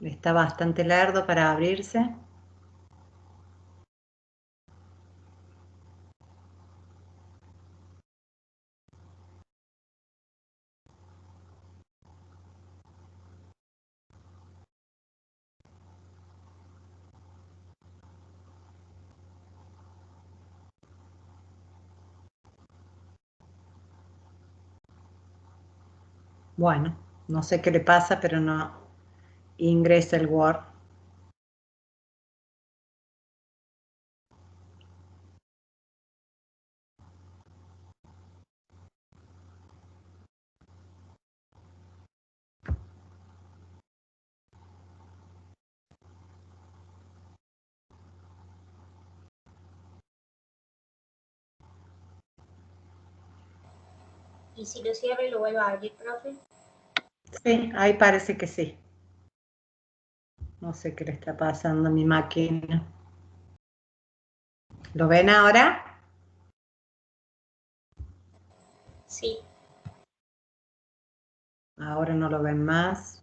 Está bastante lerdo para abrirse. Bueno, no sé qué le pasa, pero no ingresa el Word. ¿Y si lo cierro y lo vuelvo a abrir, profe? Sí, ahí parece que sí. No sé qué le está pasando a mi máquina. ¿Lo ven ahora? Sí. Ahora no lo ven más.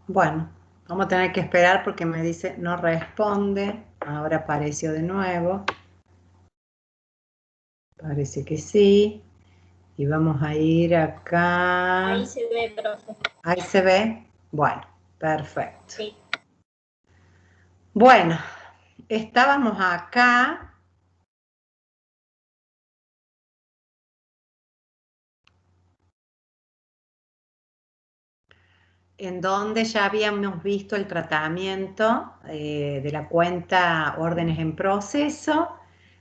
Bueno, vamos a tener que esperar porque me dice no responde. Ahora apareció de nuevo. Parece que sí. Y vamos a ir acá. Ahí se ve, profe. Ahí se ve. Bueno, perfecto. Sí. Bueno, estábamos acá. En donde ya habíamos visto el tratamiento de la cuenta órdenes en proceso.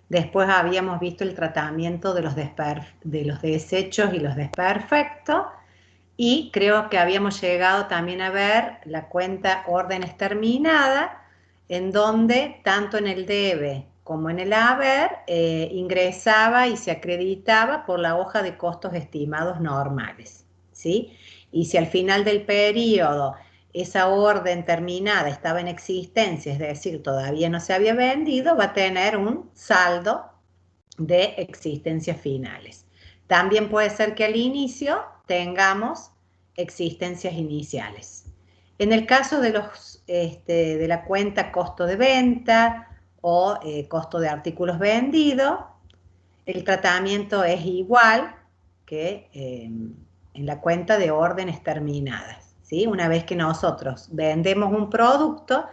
Después habíamos visto el tratamiento de los desechos y los desperfectos. Y creo que habíamos llegado también a ver la cuenta órdenes terminada, en donde tanto en el debe como en el haber ingresaba y se acreditaba por la hoja de costos estimados normales, ¿sí? Y si al final del periodo esa orden terminada estaba en existencia, es decir, todavía no se había vendido, va a tener un saldo de existencias finales. También puede ser que al inicio tengamos existencias iniciales. En el caso de, de la cuenta costo de venta o costo de artículos vendidos, el tratamiento es igual que en la cuenta de órdenes terminadas, ¿sí? Una vez que nosotros vendemos un producto,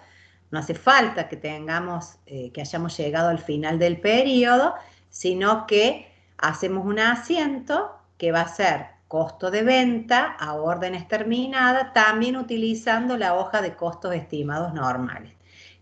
no hace falta que tengamos, que hayamos llegado al final del periodo, sino que hacemos un asiento que va a ser costo de venta a órdenes terminadas, también utilizando la hoja de costos estimados normales.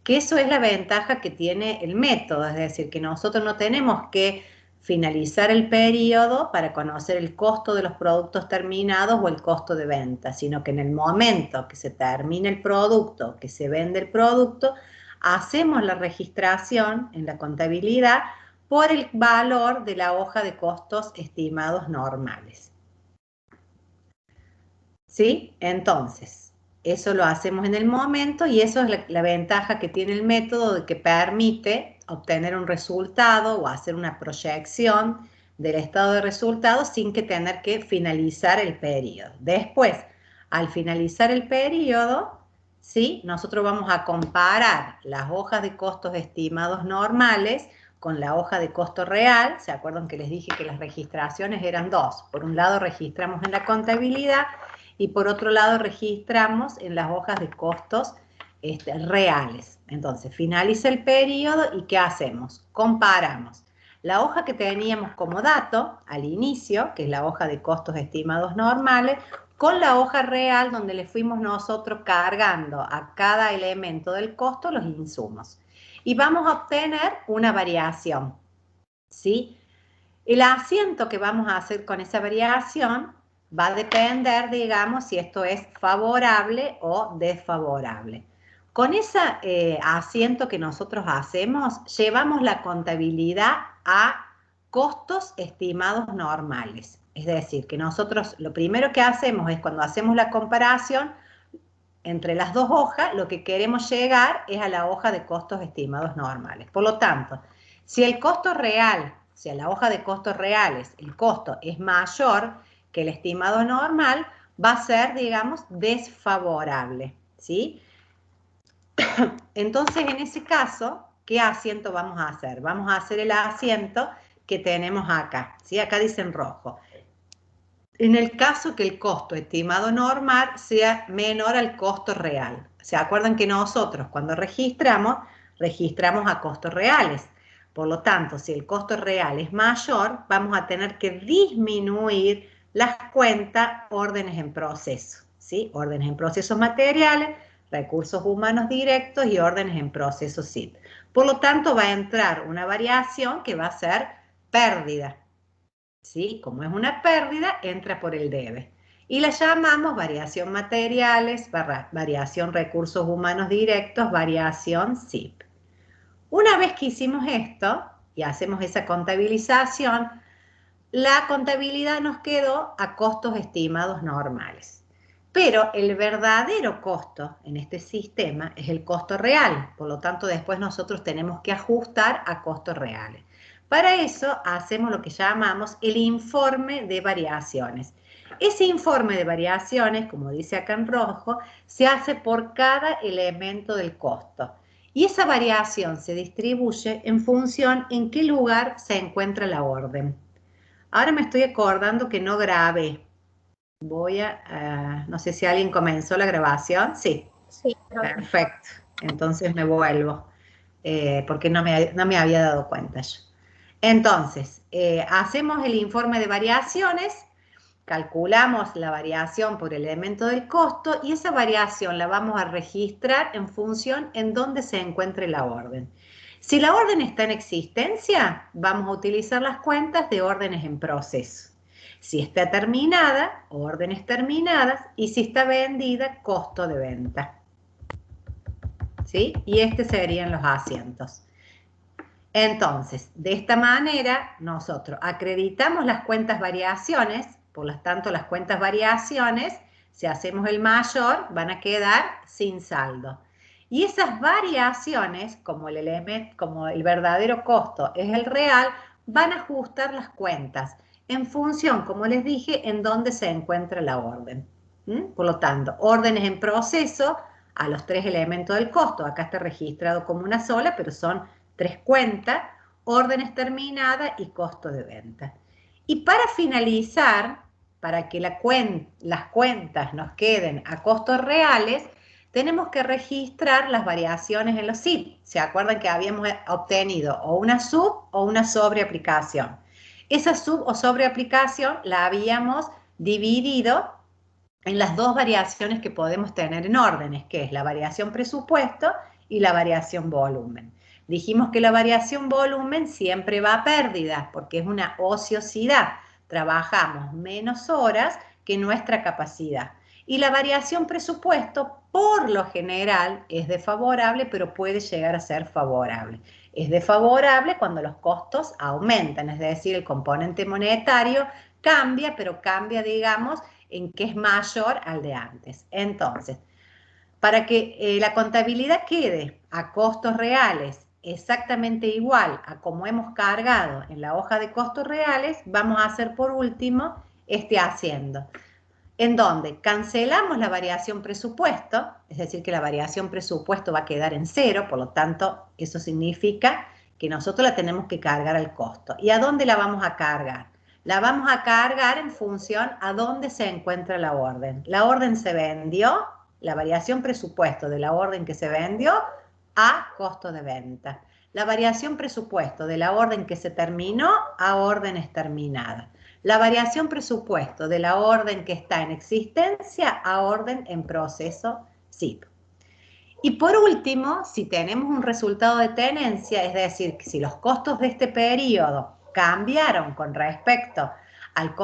Que eso es la ventaja que tiene el método, es decir, que nosotros no tenemos que finalizar el periodo para conocer el costo de los productos terminados o el costo de venta, sino que en el momento que se termina el producto, que se vende el producto, hacemos la registración en la contabilidad por el valor de la hoja de costos estimados normales. ¿Sí? Entonces, eso lo hacemos en el momento y eso es la ventaja que tiene el método de que permite obtener un resultado o hacer una proyección del estado de resultados sin que tener que finalizar el periodo. Después, al finalizar el periodo, ¿sí? Nosotros vamos a comparar las hojas de costos estimados normales con la hoja de costo real. ¿Se acuerdan que les dije que las registraciones eran dos? Por un lado registramos en la contabilidad y por otro lado registramos en las hojas de costos reales. Entonces finaliza el periodo y ¿qué hacemos? Comparamos la hoja que teníamos como dato al inicio, que es la hoja de costos estimados normales, con la hoja real donde le fuimos nosotros cargando a cada elemento del costo los insumos. Y vamos a obtener una variación, ¿sí? El asiento que vamos a hacer con esa variación va a depender, digamos, si esto es favorable o desfavorable. Con ese asiento que nosotros hacemos, llevamos la contabilidad a costos estimados normales. Es decir, que nosotros lo primero que hacemos es cuando hacemos la comparación, entre las dos hojas, lo que queremos llegar es a la hoja de costos estimados normales. Por lo tanto, si el costo real, si a la hoja de costos reales el costo es mayor que el estimado normal, va a ser, digamos, desfavorable, ¿sí? Entonces, en ese caso, ¿qué asiento vamos a hacer? Vamos a hacer el asiento que tenemos acá, ¿sí? Acá dice en rojo. En el caso que el costo estimado normal sea menor al costo real. ¿Se acuerdan que nosotros cuando registramos a costos reales? Por lo tanto, si el costo real es mayor, vamos a tener que disminuir las cuentas órdenes en proceso, ¿sí? Órdenes en procesos materiales, recursos humanos directos y órdenes en proceso SIP. Por lo tanto, va a entrar una variación que va a ser pérdida. ¿Sí? Como es una pérdida, entra por el debe. Y la llamamos variación materiales, variación recursos humanos directos, variación SIP. Una vez que hicimos esto y hacemos esa contabilización, la contabilidad nos quedó a costos estimados normales. Pero el verdadero costo en este sistema es el costo real, por lo tanto después nosotros tenemos que ajustar a costos reales. Para eso hacemos lo que llamamos el informe de variaciones. Ese informe de variaciones, como dice acá en rojo, se hace por cada elemento del costo. Y esa variación se distribuye en función en qué lugar se encuentra la orden. Ahora me estoy acordando que no grabé. No sé si alguien comenzó la grabación. Sí, Sí, perfecto. Entonces me vuelvo, porque no me había dado cuenta yo. Entonces, hacemos el informe de variaciones, calculamos la variación por el elemento del costo y esa variación la vamos a registrar en función en dónde se encuentre la orden. Si la orden está en existencia, vamos a utilizar las cuentas de órdenes en proceso. Si está terminada, órdenes terminadas, y si está vendida, costo de venta. ¿Sí? Y serían los asientos. Entonces, de esta manera, nosotros acreditamos las cuentas variaciones, por lo tanto, las cuentas variaciones, si hacemos el mayor, van a quedar sin saldo. Y esas variaciones, como el verdadero costo es el real, van a ajustar las cuentas en función, como les dije, en dónde se encuentra la orden. Por lo tanto, órdenes en proceso a los 3 elementos del costo. Acá está registrado como una sola, pero son 3 cuentas, órdenes terminadas y costo de venta. Y para finalizar, para que las cuentas nos queden a costos reales, tenemos que registrar las variaciones en los SIP. ¿Se acuerdan que habíamos obtenido o una sub o una sobreaplicación? Esa sub o sobreaplicación la habíamos dividido en las dos variaciones que podemos tener en órdenes, que es la variación presupuesto y la variación volumen. Dijimos que la variación volumen siempre va a pérdida porque es una ociosidad. Trabajamos menos horas que nuestra capacidad. Y la variación presupuesto, por lo general, es desfavorable, pero puede llegar a ser favorable. Es desfavorable cuando los costos aumentan, es decir, el componente monetario cambia, pero cambia, digamos, en que es mayor al de antes. Entonces, para que la contabilidad quede a costos reales exactamente igual a como hemos cargado en la hoja de costos reales, vamos a hacer por último este haciendo, en donde cancelamos la variación presupuesto, es decir, que la variación presupuesto va a quedar en cero, por lo tanto, eso significa que nosotros la tenemos que cargar al costo. ¿Y a dónde la vamos a cargar? La vamos a cargar en función a dónde se encuentra la orden. La orden se vendió, la variación presupuesto de la orden que se vendió a costo de venta. La variación presupuesto de la orden que se terminó a órdenes terminadas. La variación presupuesto de la orden que está en existencia a orden en proceso SIP. Y por último, si tenemos un resultado de tenencia, es decir, que si los costos de este periodo cambiaron con respecto al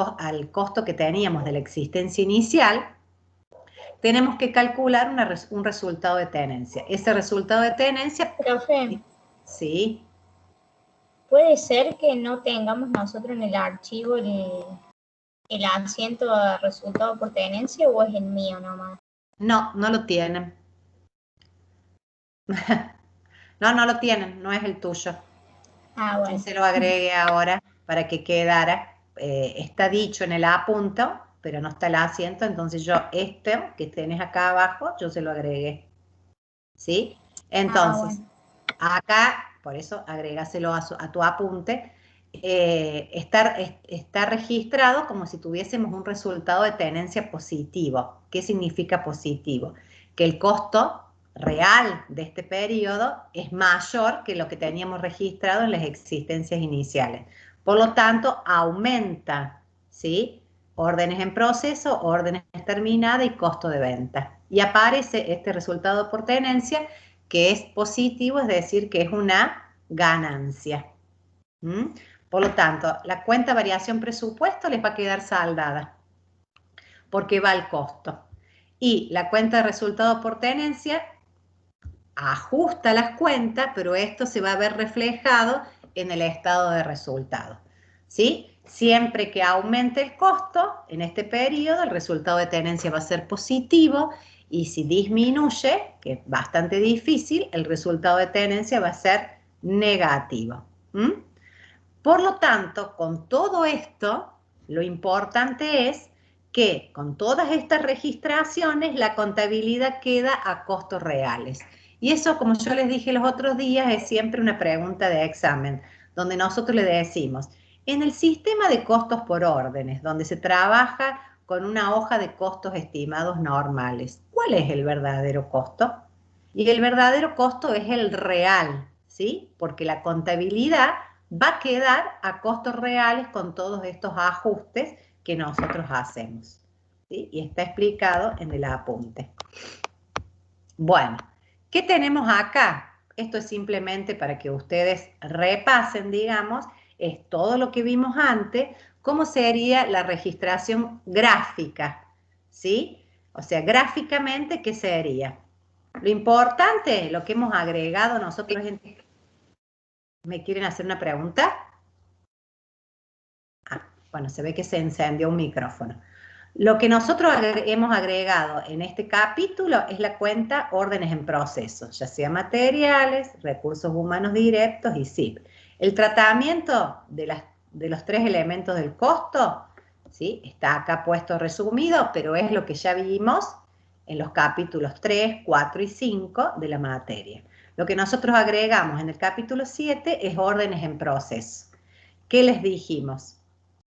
costo que teníamos de la existencia inicial, tenemos que calcular un resultado de tenencia. Ese resultado de tenencia... Profe, Sí. ¿puede ser que no tengamos nosotros en el archivo el asiento de resultado por tenencia o es el mío nomás? No, no lo tienen. No, no lo tienen, no es el tuyo. Ah, Yo bueno. se lo agregué ahora para que quedara. Está dicho en el apunto, pero no está el asiento, entonces yo que tenés acá abajo, yo se lo agregué. ¿Sí? Ah, Entonces, bueno. acá, por eso agrégaselo a tu apunte, está registrado como si tuviésemos un resultado de tenencia positivo. ¿Qué significa positivo? Que el costo real de este periodo es mayor que lo que teníamos registrado en las existencias iniciales. Por lo tanto, aumenta, ¿sí? Órdenes en proceso, órdenes terminadas y costo de venta. Y aparece este resultado por tenencia que es positivo, es decir, que es una ganancia. ¿Mm? Por lo tanto, la cuenta variación presupuesto les va a quedar saldada porque va al costo. Y la cuenta de resultado por tenencia ajusta las cuentas, pero esto se va a ver reflejado en el estado de resultado. ¿Sí? Siempre que aumente el costo en este periodo, el resultado de tenencia va a ser positivo y si disminuye, que es bastante difícil, el resultado de tenencia va a ser negativo. ¿Mm? Por lo tanto, con todo esto, lo importante es que con todas estas registraciones la contabilidad queda a costos reales. Y eso, como yo les dije los otros días, es siempre una pregunta de examen, donde nosotros le decimos, en el sistema de costos por órdenes, donde se trabaja con una hoja de costos estimados normales, ¿cuál es el verdadero costo? Y el verdadero costo es el real, ¿sí? Porque la contabilidad va a quedar a costos reales con todos estos ajustes que nosotros hacemos. ¿Sí? Y está explicado en el apunte. Bueno, ¿qué tenemos acá? Esto es simplemente para que ustedes repasen, digamos, es todo lo que vimos antes, cómo sería la registración gráfica, ¿sí? O sea, gráficamente, ¿qué sería? Lo importante, lo que hemos agregado nosotros, ¿me quieren hacer una pregunta? Bueno, se ve que se encendió un micrófono. Lo que nosotros hemos agregado en este capítulo es la cuenta órdenes en proceso, ya sea materiales, recursos humanos directos y SIP. El tratamiento de los tres elementos del costo, ¿sí? Está acá puesto resumido, pero es lo que ya vimos en los capítulos 3, 4 y 5 de la materia. Lo que nosotros agregamos en el capítulo 7 es órdenes en proceso. ¿Qué les dijimos?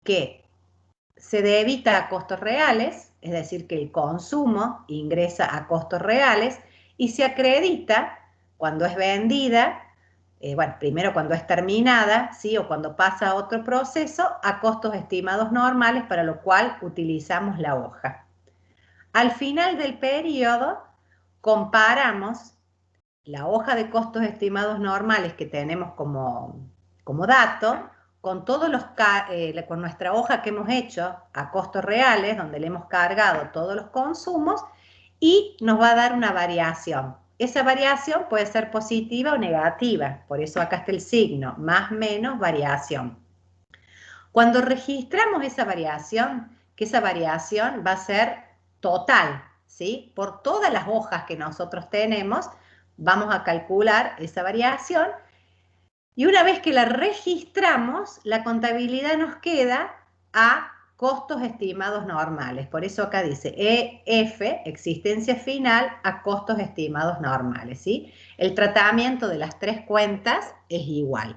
Que se debita a costos reales, es decir, que el consumo ingresa a costos reales y se acredita cuando es vendida, bueno, primero cuando es terminada, ¿sí? O cuando pasa a otro proceso, a costos estimados normales, para lo cual utilizamos la hoja. Al final del periodo, comparamos la hoja de costos estimados normales que tenemos como dato con con nuestra hoja que hemos hecho a costos reales, donde le hemos cargado todos los consumos, y nos va a dar una variación. Esa variación puede ser positiva o negativa, por eso acá está el signo, más menos variación. Cuando registramos esa variación, que esa variación va a ser total, ¿sí? Por todas las hojas que nosotros tenemos, vamos a calcular esa variación y una vez que la registramos, la contabilidad nos queda a costos estimados normales. Por eso acá dice EF, existencia final, a costos estimados normales, ¿sí? El tratamiento de las tres cuentas es igual.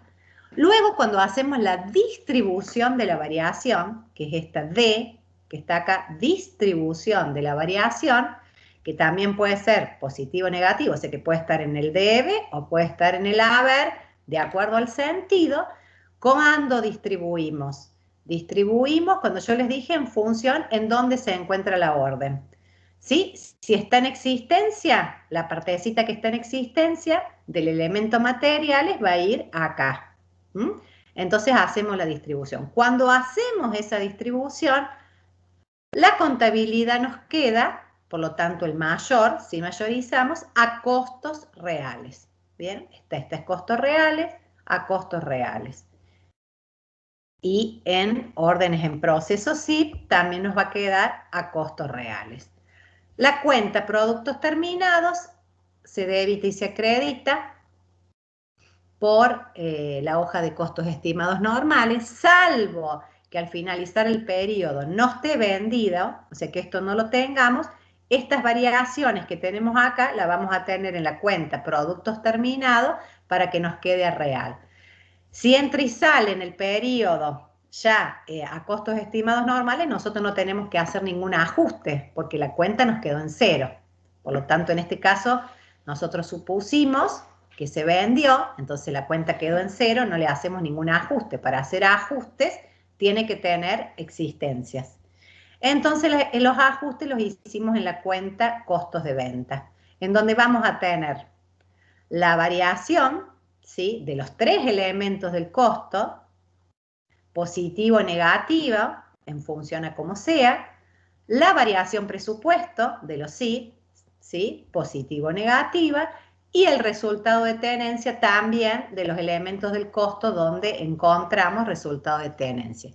Luego, cuando hacemos la distribución de la variación, que es esta D, que está acá, distribución de la variación, que también puede ser positivo o negativo, o sea que puede estar en el debe o puede estar en el haber, de acuerdo al sentido. ¿Cuándo distribuimos? Distribuimos, cuando yo les dije, en función en dónde se encuentra la orden. ¿Sí? Si está en existencia, la partecita que está en existencia del elemento materiales va a ir acá. ¿Mm? Entonces hacemos la distribución. Cuando hacemos esa distribución, la contabilidad nos queda, por lo tanto el mayor, si mayorizamos, a costos reales. Bien, este es costos reales a costos reales. Y en órdenes en proceso SIP también nos va a quedar a costos reales. La cuenta productos terminados se debita y se acredita por la hoja de costos estimados normales, salvo que al finalizar el periodo no esté vendido, o sea que esto no lo tengamos, estas variaciones que tenemos acá las vamos a tener en la cuenta productos terminados para que nos quede real. Si entra y sale en el periodo ya a costos estimados normales, nosotros no tenemos que hacer ningún ajuste porque la cuenta nos quedó en cero. Por lo tanto, en este caso, nosotros supusimos que se vendió, entonces la cuenta quedó en cero, no le hacemos ningún ajuste. Para hacer ajustes tiene que tener existencias. Entonces los ajustes los hicimos en la cuenta costos de venta, en donde vamos a tener la variación, ¿sí?, de los tres elementos del costo, positivo o negativa, en función a cómo sea, la variación presupuesto de los ¿sí?, positivo o negativa, y el resultado de tenencia también de los elementos del costo donde encontramos resultado de tenencia.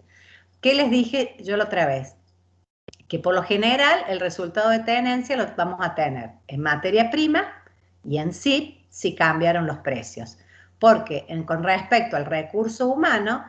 ¿Qué les dije yo la otra vez? Que por lo general el resultado de tenencia lo vamos a tener en materia prima y en sí si cambiaron los precios. Porque con respecto al recurso humano,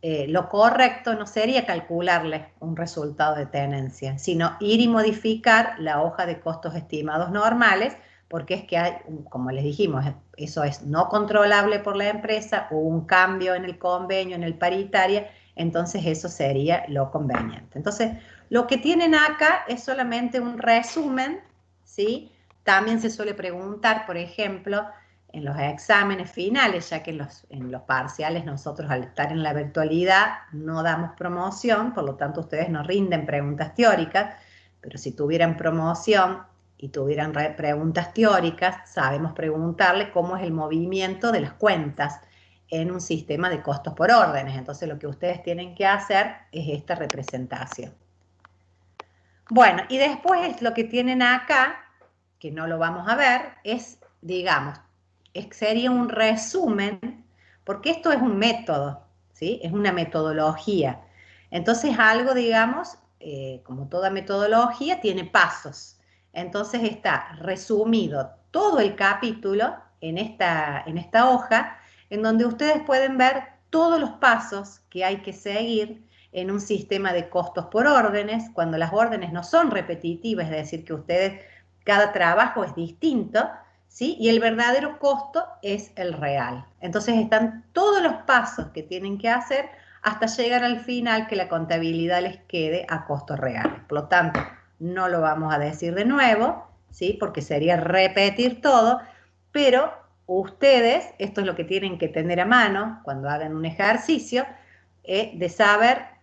lo correcto no sería calcularle un resultado de tenencia, sino ir y modificar la hoja de costos estimados normales, porque es que hay, como les dijimos, eso es no controlable por la empresa, o un cambio en el convenio, en el paritaria, entonces eso sería lo conveniente. Entonces, lo que tienen acá es solamente un resumen, ¿sí? También se suele preguntar, por ejemplo, en los exámenes finales, ya que en los parciales nosotros al estar en la virtualidad no damos promoción, por lo tanto ustedes nos rinden preguntas teóricas, pero si tuvieran promoción y tuvieran preguntas teóricas, sabemos preguntarle cómo es el movimiento de las cuentas en un sistema de costos por órdenes. Entonces lo que ustedes tienen que hacer es esta representación. Bueno, y después lo que tienen acá, que no lo vamos a ver, es, digamos, sería un resumen, porque esto es un método, ¿sí? Es una metodología. Entonces algo, digamos, como toda metodología, tiene pasos. Entonces está resumido todo el capítulo en esta hoja, en donde ustedes pueden ver todos los pasos que hay que seguir en un sistema de costos por órdenes, cuando las órdenes no son repetitivas, es decir, que ustedes, cada trabajo es distinto, ¿sí? Y el verdadero costo es el real. Entonces están todos los pasos que tienen que hacer hasta llegar al final que la contabilidad les quede a costos reales. Por lo tanto, no lo vamos a decir de nuevo, ¿sí? Porque sería repetir todo, pero ustedes, esto es lo que tienen que tener a mano cuando hagan un ejercicio, de saber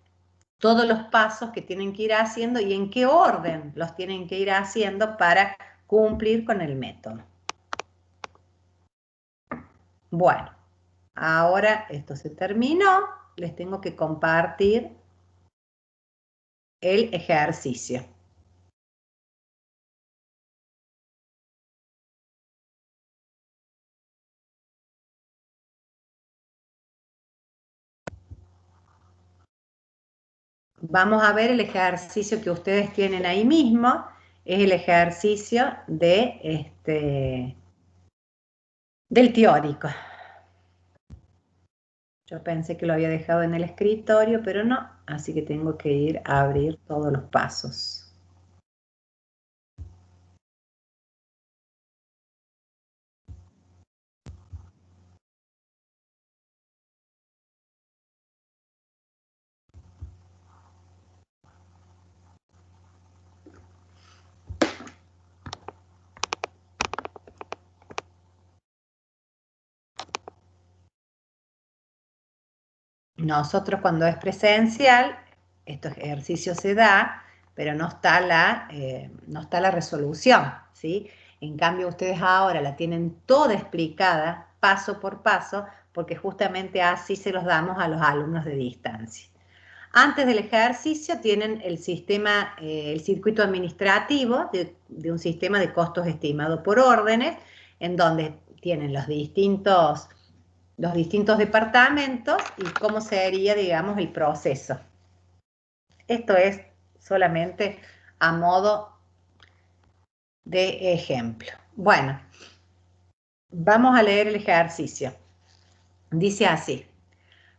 todos los pasos que tienen que ir haciendo y en qué orden los tienen que ir haciendo para cumplir con el método. Bueno, ahora esto se terminó, les tengo que compartir el ejercicio. Vamos a ver el ejercicio que ustedes tienen ahí mismo, es el ejercicio del teórico. Yo pensé que lo había dejado en el escritorio, pero no, así que tengo que ir a abrir todos los pasos. Nosotros cuando es presencial, estos ejercicios se da, pero no está la resolución, ¿sí? En cambio, ustedes ahora la tienen toda explicada, paso por paso, porque justamente así se los damos a los alumnos de distancia. Antes del ejercicio tienen el sistema, el circuito administrativo de un sistema de costos estimado por órdenes, en donde tienen los distintos departamentos y cómo sería, digamos, el proceso. Esto es solamente a modo de ejemplo. Bueno, vamos a leer el ejercicio. Dice así: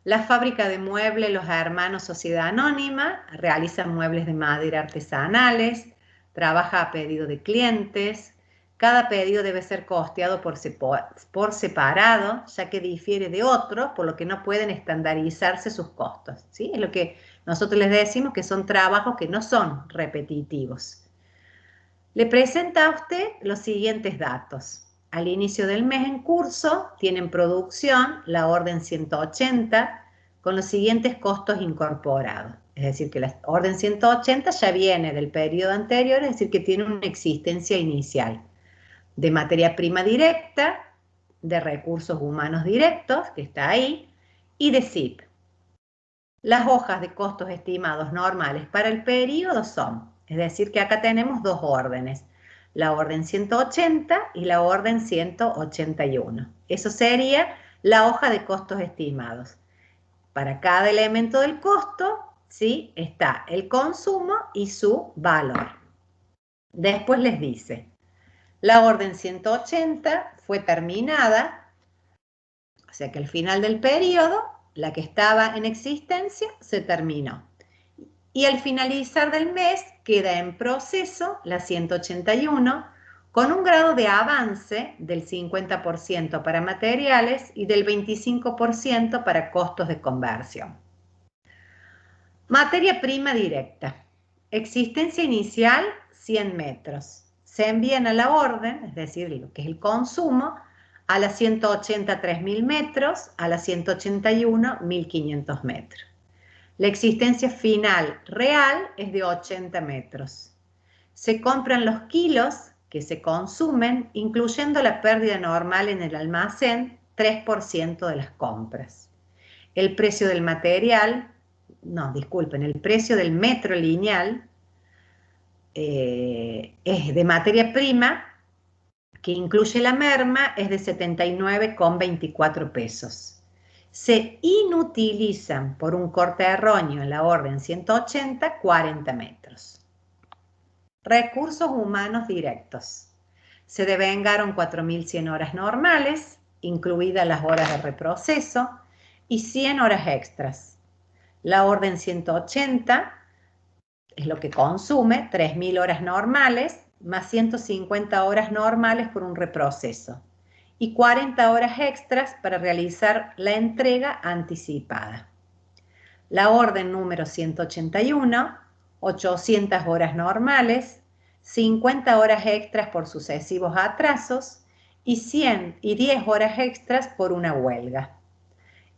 la fábrica de muebles Los Hermanos Sociedad Anónima realiza muebles de madera artesanales, trabaja a pedido de clientes. Cada pedido debe ser costeado por separado, ya que difiere de otro, por lo que no pueden estandarizarse sus costos, ¿sí? Es lo que nosotros les decimos, que son trabajos que no son repetitivos. Le presenta a usted los siguientes datos. Al inicio del mes en curso, tienen producción la orden 180 con los siguientes costos incorporados. Es decir, que la orden 180 ya viene del periodo anterior, es decir, que tiene una existencia inicial de materia prima directa, de recursos humanos directos, que está ahí, y de SIP. Las hojas de costos estimados normales para el periodo son, es decir, que acá tenemos dos órdenes, la orden 180 y la orden 181. Eso sería la hoja de costos estimados. Para cada elemento del costo, ¿sí?, está el consumo y su valor. Después les dice, la orden 180 fue terminada, o sea que al final del periodo, la que estaba en existencia se terminó. Y al finalizar del mes queda en proceso la 181 con un grado de avance del 50% para materiales y del 25% para costos de conversión. Materia prima directa. Existencia inicial 100 metros. Se envían a la orden, es decir, lo que es el consumo, a la 180 3.000 metros, a la 181 1.500 metros. La existencia final real es de 80 metros. Se compran los kilos que se consumen, incluyendo la pérdida normal en el almacén, 3% de las compras. El precio del material, el precio del metro lineal es de materia prima, que incluye la merma, es de 79,24 pesos. Se inutilizan por un corte erróneo en la orden 180, 40 metros. Recursos humanos directos. Se devengaron 4.100 horas normales, incluidas las horas de reproceso, y 100 horas extras. La orden 180 es lo que consume, 3.000 horas normales, más 150 horas normales por un reproceso, y 40 horas extras para realizar la entrega anticipada. La orden número 181, 800 horas normales, 50 horas extras por sucesivos atrasos y 10 horas extras por una huelga.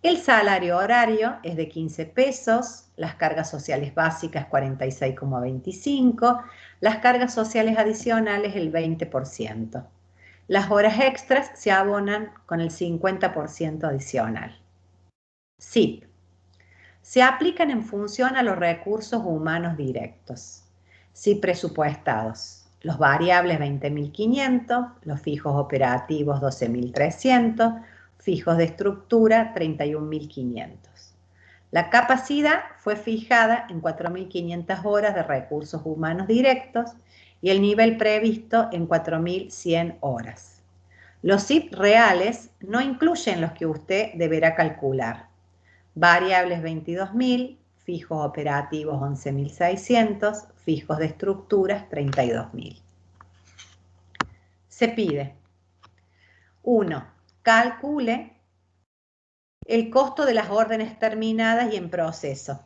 El salario horario es de 15 pesos, las cargas sociales básicas 46,25, las cargas sociales adicionales el 20%. Las horas extras se abonan con el 50% adicional. SIP. Se aplican en función a los recursos humanos directos. SIP presupuestados. Los variables 20.500, los fijos operativos 12.300, fijos de estructura 31.500. La capacidad fue fijada en 4.500 horas de recursos humanos directos y el nivel previsto en 4.100 horas. Los SIP reales no incluyen los que usted deberá calcular. Variables 22.000, fijos operativos 11.600, fijos de estructuras 32.000. Se pide 1. Calcule el costo de las órdenes terminadas y en proceso.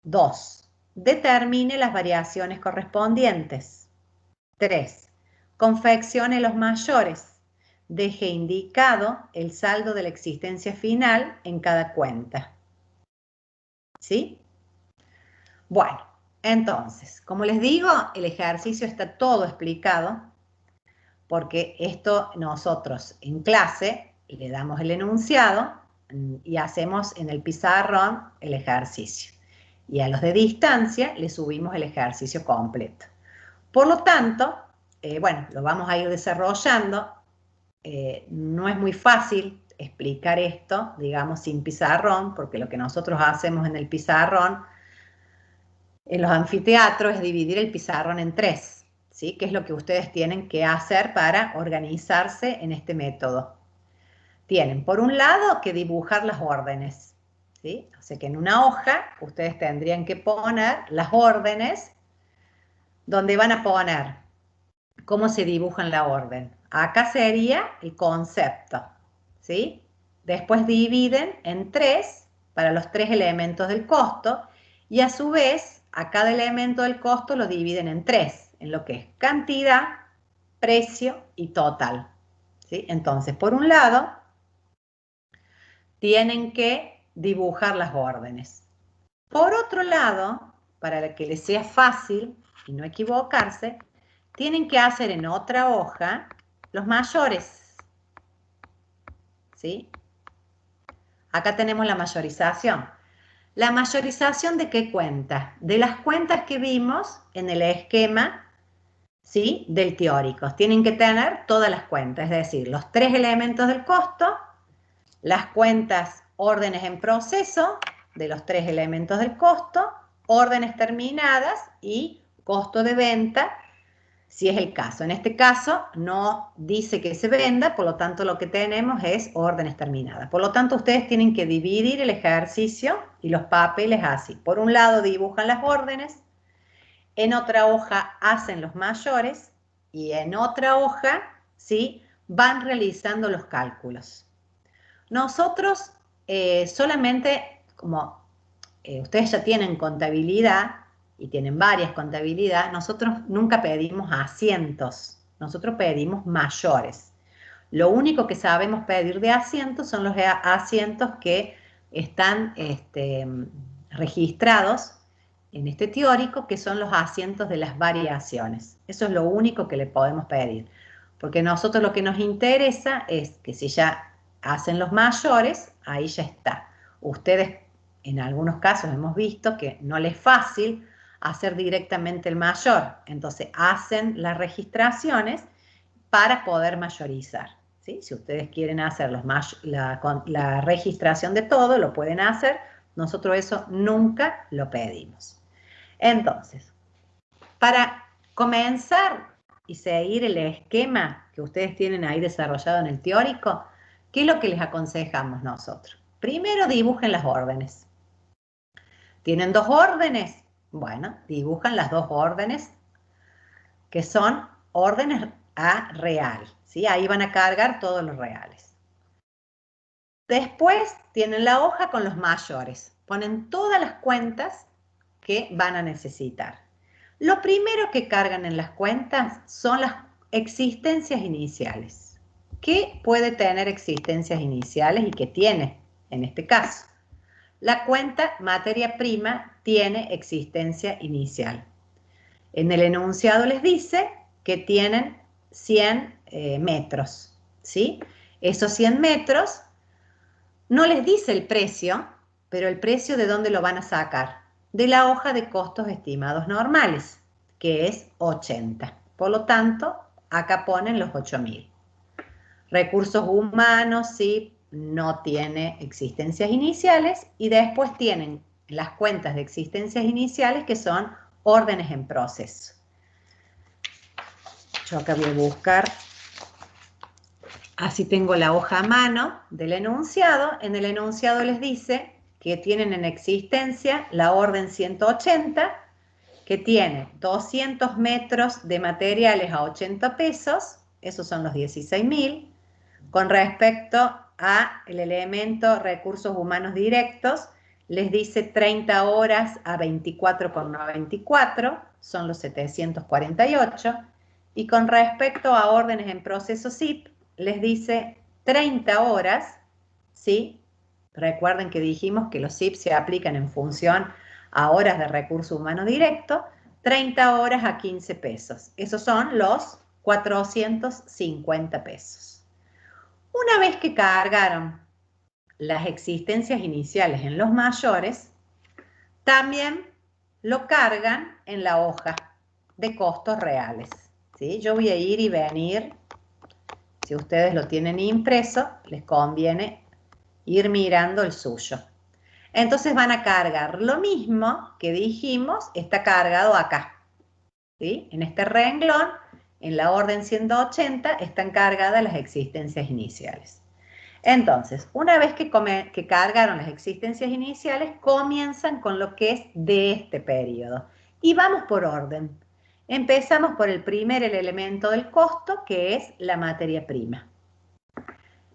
2. Determine las variaciones correspondientes. 3. Confeccione los mayores. Deje indicado el saldo de la existencia final en cada cuenta. ¿Sí? Bueno, entonces, como les digo, el ejercicio está todo explicado, porque esto nosotros en clase le damos el enunciado y hacemos en el pizarrón el ejercicio. Y a los de distancia le subimos el ejercicio completo. Por lo tanto, bueno, lo vamos a ir desarrollando. No es muy fácil explicar esto, digamos, sin pizarrón, porque lo que nosotros hacemos en el pizarrón, en los anfiteatros, es dividir el pizarrón en 3, ¿sí? ¿Qué es lo que ustedes tienen que hacer para organizarse en este método? Tienen, por un lado, que dibujar las órdenes, ¿sí? O sea que en una hoja ustedes tendrían que poner las órdenes donde van a poner cómo se dibuja en la orden. Acá sería el concepto, ¿sí? Después dividen en 3 para los 3 elementos del costo y a su vez a cada elemento del costo lo dividen en 3, en lo que es cantidad, precio y total, ¿sí? Entonces, por un lado, tienen que dibujar las órdenes. Por otro lado, para que les sea fácil y no equivocarse, tienen que hacer en otra hoja los mayores, ¿sí? Acá tenemos la mayorización. ¿La mayorización de qué cuenta? De las cuentas que vimos en el esquema, ¿sí? Del teórico. Tienen que tener todas las cuentas, es decir, los 3 elementos del costo, las cuentas órdenes en proceso de los 3 elementos del costo, órdenes terminadas y costo de venta, si es el caso. En este caso no dice que se venda, por lo tanto lo que tenemos es órdenes terminadas. Por lo tanto ustedes tienen que dividir el ejercicio y los papeles así. Por un lado dibujan las órdenes, en otra hoja hacen los mayores y en otra hoja, ¿sí?, van realizando los cálculos. Nosotros solamente, como ustedes ya tienen contabilidad y tienen varias contabilidad, nosotros nunca pedimos asientos, nosotros pedimos mayores. Lo único que sabemos pedir de asientos son los asientos que están registrados en este teórico, que son los asientos de las variaciones. Eso es lo único que le podemos pedir, porque nosotros lo que nos interesa es que si ya hacen los mayores, ahí ya está. Ustedes en algunos casos hemos visto que no les es fácil hacer directamente el mayor, entonces hacen las registraciones para poder mayorizar, ¿sí? Si ustedes quieren hacer la registración de todo, lo pueden hacer, nosotros eso nunca lo pedimos. Entonces, para comenzar y seguir el esquema que ustedes tienen ahí desarrollado en el teórico, ¿qué es lo que les aconsejamos nosotros? Primero dibujen las órdenes. ¿Tienen 2 órdenes? Bueno, dibujan las 2 órdenes, que son órdenes a real, ¿sí? Ahí van a cargar todos los reales. Después tienen la hoja con los mayores. Ponen todas las cuentas que van a necesitar. Lo primero que cargan en las cuentas son las existencias iniciales. ¿Qué puede tener existencias iniciales y qué tiene en este caso? La cuenta materia prima tiene existencia inicial. En el enunciado les dice que tienen 100 metros, ¿sí? Esos 100 metros no les dice el precio, pero el precio ¿de dónde lo van a sacar? De la hoja de costos estimados normales, que es 80. Por lo tanto, acá ponen los 8.000. Recursos humanos, sí, no tiene existencias iniciales y después tienen las cuentas de existencias iniciales que son órdenes en proceso. Yo acá voy a buscar, así tengo la hoja a mano del enunciado. En el enunciado les dice que tienen en existencia la orden 180, que tiene 200 metros de materiales a 80 pesos, esos son los 16.000. Con respecto al elemento recursos humanos directos, les dice 30 horas a 24,94, son los 748. Y con respecto a órdenes en proceso SIP, les dice 30 horas, ¿sí? Recuerden que dijimos que los SIP se aplican en función a horas de recurso humano directo, 30 horas a 15 pesos. Esos son los 450 pesos. Una vez que cargaron las existencias iniciales en los mayores, también lo cargan en la hoja de costos reales, ¿sí? Yo voy a ir y venir. Si ustedes lo tienen impreso, les conviene ir mirando el suyo. Entonces van a cargar lo mismo que dijimos, está cargado acá. ¿sí? En este renglón, en la orden 180, están cargadas las existencias iniciales. Entonces, una vez que cargaron las existencias iniciales, comienzan con lo que es de este periodo. Y vamos por orden. Empezamos por el elemento del costo, que es la materia prima.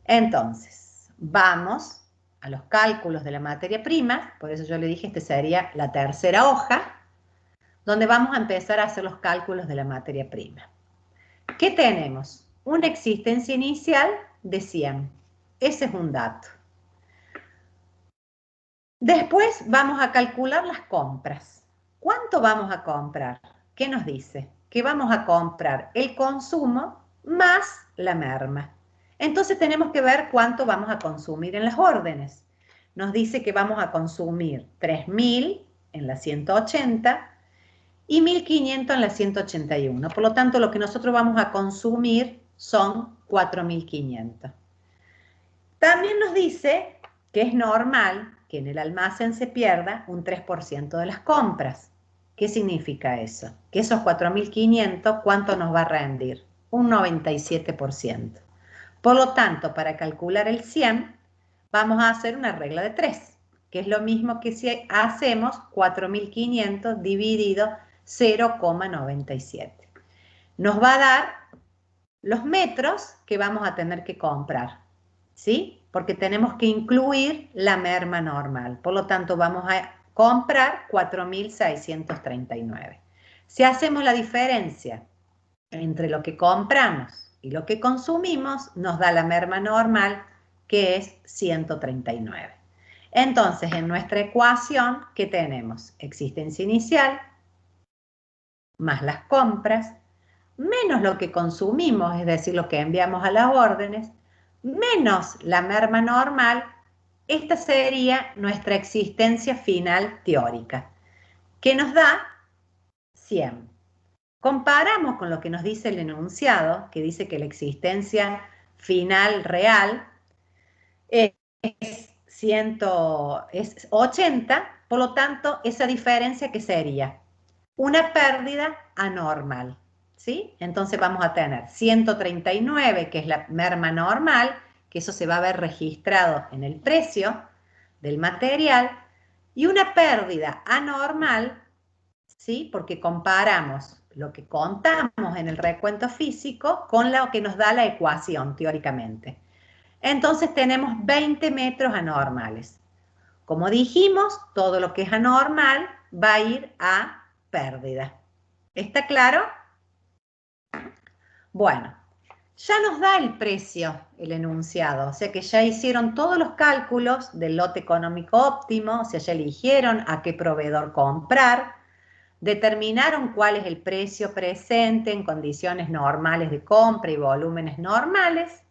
Entonces, vamos a los cálculos de la materia prima, por eso yo le dije, sería la tercera hoja, donde vamos a empezar a hacer los cálculos de la materia prima. ¿Qué tenemos? Una existencia inicial de 100. Ese es un dato. Después vamos a calcular las compras. ¿Cuánto vamos a comprar? ¿Qué nos dice? Que vamos a comprar el consumo más la merma. Entonces tenemos que ver cuánto vamos a consumir en las órdenes. Nos dice que vamos a consumir 3.000 en la 180 y 1.500 en la 181. Por lo tanto, lo que nosotros vamos a consumir son 4.500. También nos dice que es normal que en el almacén se pierda un 3% de las compras. ¿Qué significa eso? Que esos 4.500, ¿cuánto nos va a rendir? Un 97%. Por lo tanto, para calcular el 100, vamos a hacer una regla de 3, que es lo mismo que si hacemos 4.500 dividido 0,97. Nos va a dar los metros que vamos a tener que comprar, ¿sí? Porque tenemos que incluir la merma normal. Por lo tanto, vamos a comprar 4.639. Si hacemos la diferencia entre lo que compramos y lo que consumimos, nos da la merma normal, que es 139. Entonces, en nuestra ecuación, ¿qué tenemos? Existencia inicial, más las compras, menos lo que consumimos, es decir, lo que enviamos a las órdenes, menos la merma normal. Esta sería nuestra existencia final teórica, que nos da 100. Comparamos con lo que nos dice el enunciado, que dice que la existencia final real es 80, por lo tanto, esa diferencia, ¿qué sería? Una pérdida anormal, ¿sí? Entonces vamos a tener 139, que es la merma normal, que eso se va a ver registrado en el precio del material, y una pérdida anormal, ¿sí? Porque comparamos lo que contamos en el recuento físico con lo que nos da la ecuación, teóricamente. Entonces tenemos 20 metros anormales. Como dijimos, todo lo que es anormal va a ir a pérdida. ¿Está claro? Bueno, ya nos da el precio, el enunciado, o sea que ya hicieron todos los cálculos del lote económico óptimo, o sea, ya eligieron a qué proveedor comprar, determinaron cuál es el precio presente en condiciones normales de compra y volúmenes normales,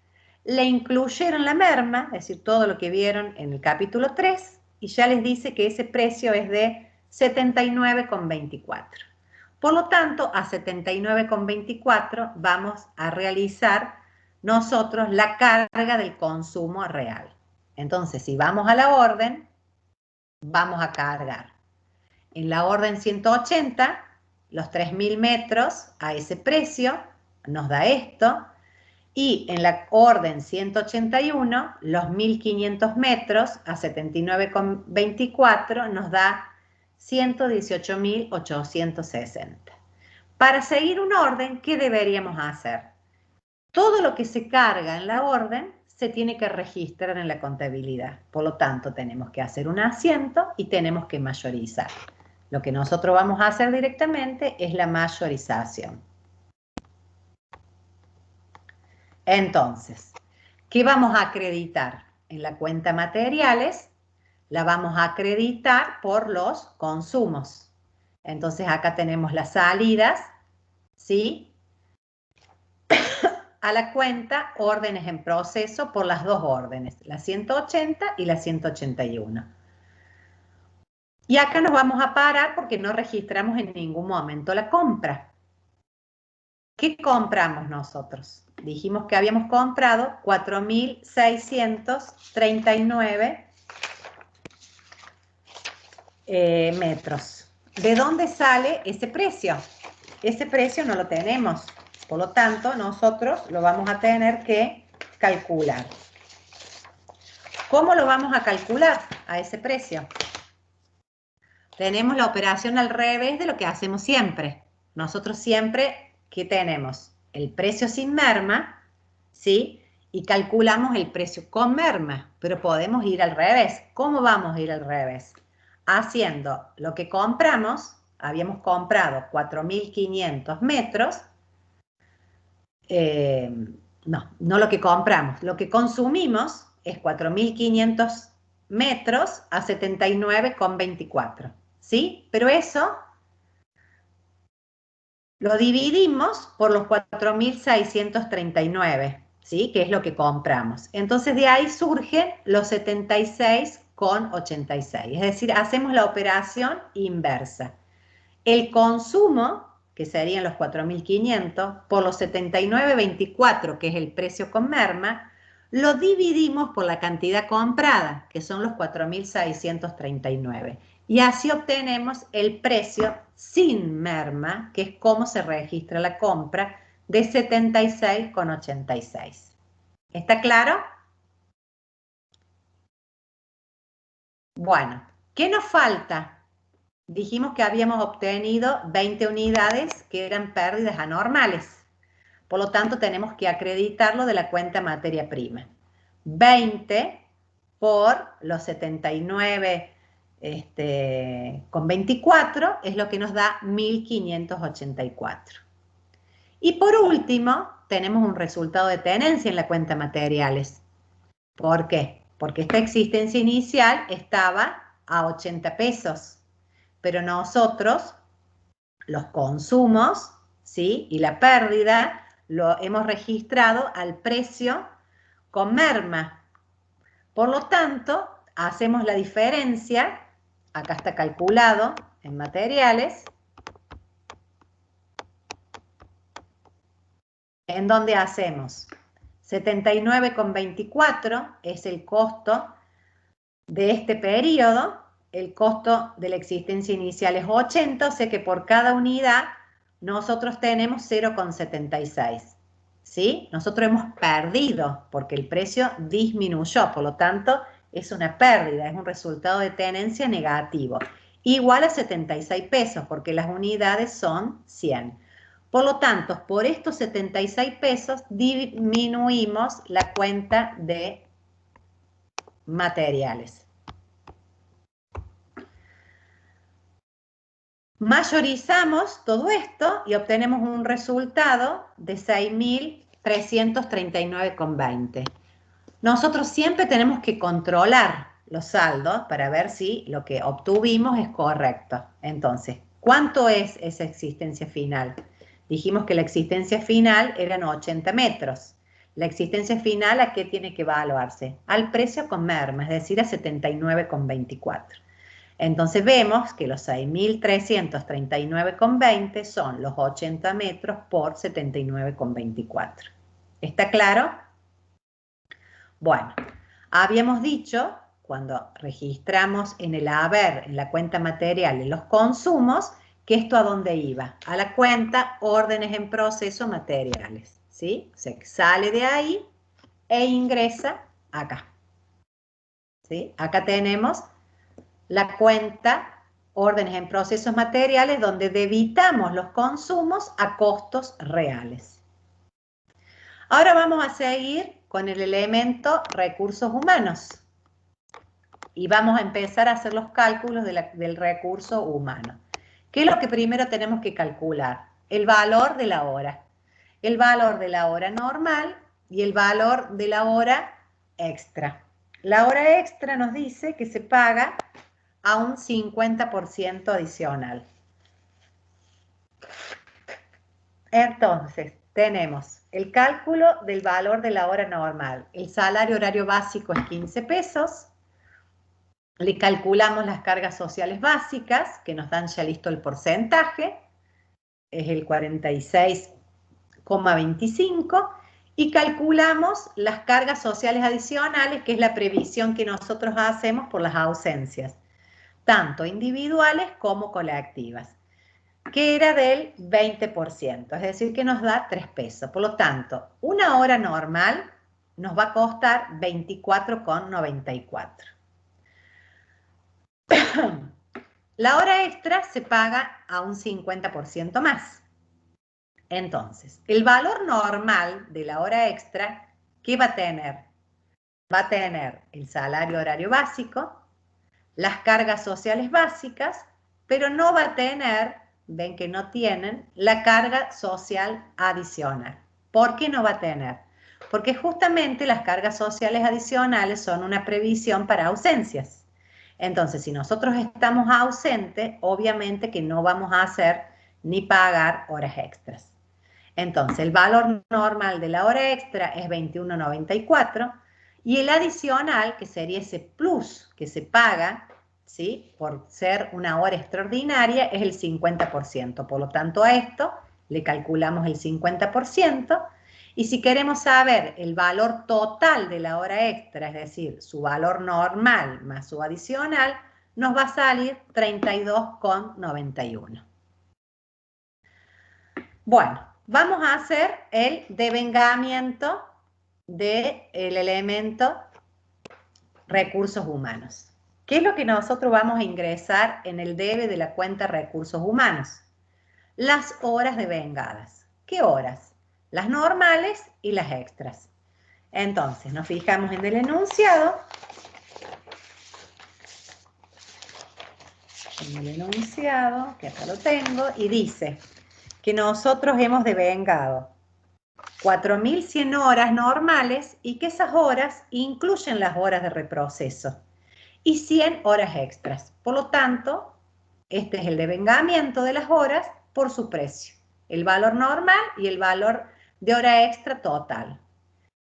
le incluyeron la merma, es decir, todo lo que vieron en el capítulo 3, y ya les dice que ese precio es de 79,24. Por lo tanto, a 79,24 vamos a realizar nosotros la carga del consumo real. Entonces, si vamos a la orden, vamos a cargar en la orden 180, los 3.000 metros a ese precio, nos da esto, y en la orden 181, los 1.500 metros a 79,24 nos da 118.860. Para seguir un orden, ¿qué deberíamos hacer? Todo lo que se carga en la orden se tiene que registrar en la contabilidad. Por lo tanto, tenemos que hacer un asiento y tenemos que mayorizar. Lo que nosotros vamos a hacer directamente es la mayorización. Entonces, ¿qué vamos a acreditar? En la cuenta materiales la vamos a acreditar por los consumos. Entonces, acá tenemos las salidas, ¿sí? A la cuenta órdenes en proceso por las dos órdenes, la 180 y la 181. Y acá nos vamos a parar porque no registramos en ningún momento la compra. ¿Qué compramos nosotros? Dijimos que habíamos comprado 4.639 metros. ¿De dónde sale ese precio? ese precio no lo tenemos. Por lo tanto, nosotros lo vamos a tener que calcular. ¿Cómo lo vamos a calcular a ese precio? Tenemos la operación al revés de lo que hacemos siempre. Nosotros siempre, ¿qué tenemos? El precio sin merma, ¿sí? Y calculamos el precio con merma, pero podemos ir al revés. ¿Cómo vamos a ir al revés? Haciendo lo que compramos, habíamos comprado 4.500 metros, no lo que compramos, lo que consumimos es 4.500 metros a 79,24, ¿sí? Pero eso lo dividimos por los 4.639, ¿sí? Que es lo que compramos. Entonces de ahí surgen los 76,86, es decir, hacemos la operación inversa. El consumo, que serían los 4.500, por los 79,24, que es el precio con merma, lo dividimos por la cantidad comprada, que son los 4.639. Y así obtenemos el precio sin merma, que es cómo se registra la compra, de 76,86. ¿Está claro? Bueno, ¿qué nos falta? Dijimos que habíamos obtenido 20 unidades que eran pérdidas anormales. Por lo tanto, tenemos que acreditarlo de la cuenta materia prima. 20 por los 79 con 24 es lo que nos da 1.584. Y por último, tenemos un resultado de tenencia en la cuenta materiales. ¿Por qué? Porque esta existencia inicial estaba a 80 pesos. Pero nosotros, los consumos, ¿sí? Y la pérdida, lo hemos registrado al precio con merma. Por lo tanto, hacemos la diferencia, acá está calculado en materiales, en donde hacemos 79,24 es el costo de este periodo. El costo de la existencia inicial es 80, o sea que por cada unidad nosotros tenemos 0,76, ¿sí? Nosotros hemos perdido porque el precio disminuyó, por lo tanto es una pérdida, es un resultado de tenencia negativo. Igual a 76 pesos porque las unidades son 100. Por lo tanto, por estos 76 pesos disminuimos la cuenta de materiales. Mayorizamos todo esto y obtenemos un resultado de 6.339,20. Nosotros siempre tenemos que controlar los saldos para ver si lo que obtuvimos es correcto. Entonces, ¿cuánto es esa existencia final? Dijimos que la existencia final eran 80 metros. La existencia final, ¿a qué tiene que evaluarse? Al precio con merma, es decir, a 79,24. Entonces vemos que los 6.339,20 son los 80 metros por 79,24. ¿Está claro? Bueno, habíamos dicho, cuando registramos en el haber, en la cuenta material, en los consumos, que esto a dónde iba, a la cuenta órdenes en proceso materiales, ¿sí? O sea, que sale de ahí e ingresa acá, ¿sí? Acá tenemos la cuenta órdenes en procesos materiales donde debitamos los consumos a costos reales. Ahora vamos a seguir con el elemento recursos humanos y vamos a empezar a hacer los cálculos del recurso humano. ¿Qué es lo que primero tenemos que calcular? El valor de la hora. El valor de la hora normal y el valor de la hora extra. La hora extra nos dice que se paga a un 50% adicional. Entonces, tenemos el cálculo del valor de la hora normal. El salario horario básico es 15 pesos. Le calculamos las cargas sociales básicas, que nos dan ya listo el porcentaje. Es el 46,25. Y calculamos las cargas sociales adicionales, que es la previsión que nosotros hacemos por las ausencias, tanto individuales como colectivas. que era del 20%, es decir, que nos da 3 pesos. Por lo tanto, una hora normal nos va a costar 24,94. La hora extra se paga a un 50% más. Entonces, el valor normal de la hora extra, ¿qué va a tener? Va a tener el salario horario básico, las cargas sociales básicas, pero no va a tener, ven que no tienen, la carga social adicional. ¿Por qué no va a tener? Porque justamente las cargas sociales adicionales son una previsión para ausencias. Entonces, si nosotros estamos ausentes, obviamente que no vamos a hacer ni pagar horas extras. Entonces, el valor normal de la hora extra es 21,94 y el adicional, que sería ese plus que se paga, ¿sí?, por ser una hora extraordinaria, es el 50%. Por lo tanto, a esto le calculamos el 50%. Y si queremos saber el valor total de la hora extra, es decir, su valor normal más su adicional, nos va a salir 32,91. Bueno, vamos a hacer el devengamiento del elemento recursos humanos. ¿Qué es lo que nosotros vamos a ingresar en el debe de la cuenta recursos humanos? Las horas devengadas. ¿Qué horas? Las normales y las extras. Entonces, nos fijamos en el enunciado. En el enunciado, que acá lo tengo, y dice que nosotros hemos devengado 4.100 horas normales y que esas horas incluyen las horas de reproceso y 100 horas extras. Por lo tanto, este es el devengamiento de las horas por su precio, el valor normal y el valor de hora extra total.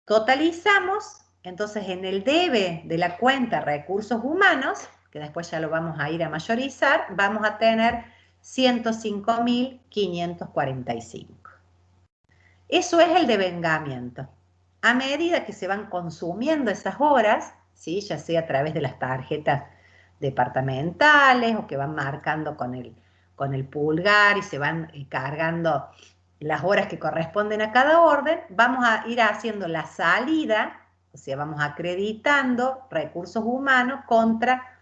Totalizamos, entonces en el debe de la cuenta recursos humanos, que después ya lo vamos a ir a mayorizar, vamos a tener 105.545. Eso es el devengamiento. A medida que se van consumiendo esas horas, ¿sí?, ya sea a través de las tarjetas departamentales o que van marcando con el pulgar y se van cargando las horas que corresponden a cada orden, vamos a ir haciendo la salida, o sea, vamos acreditando recursos humanos contra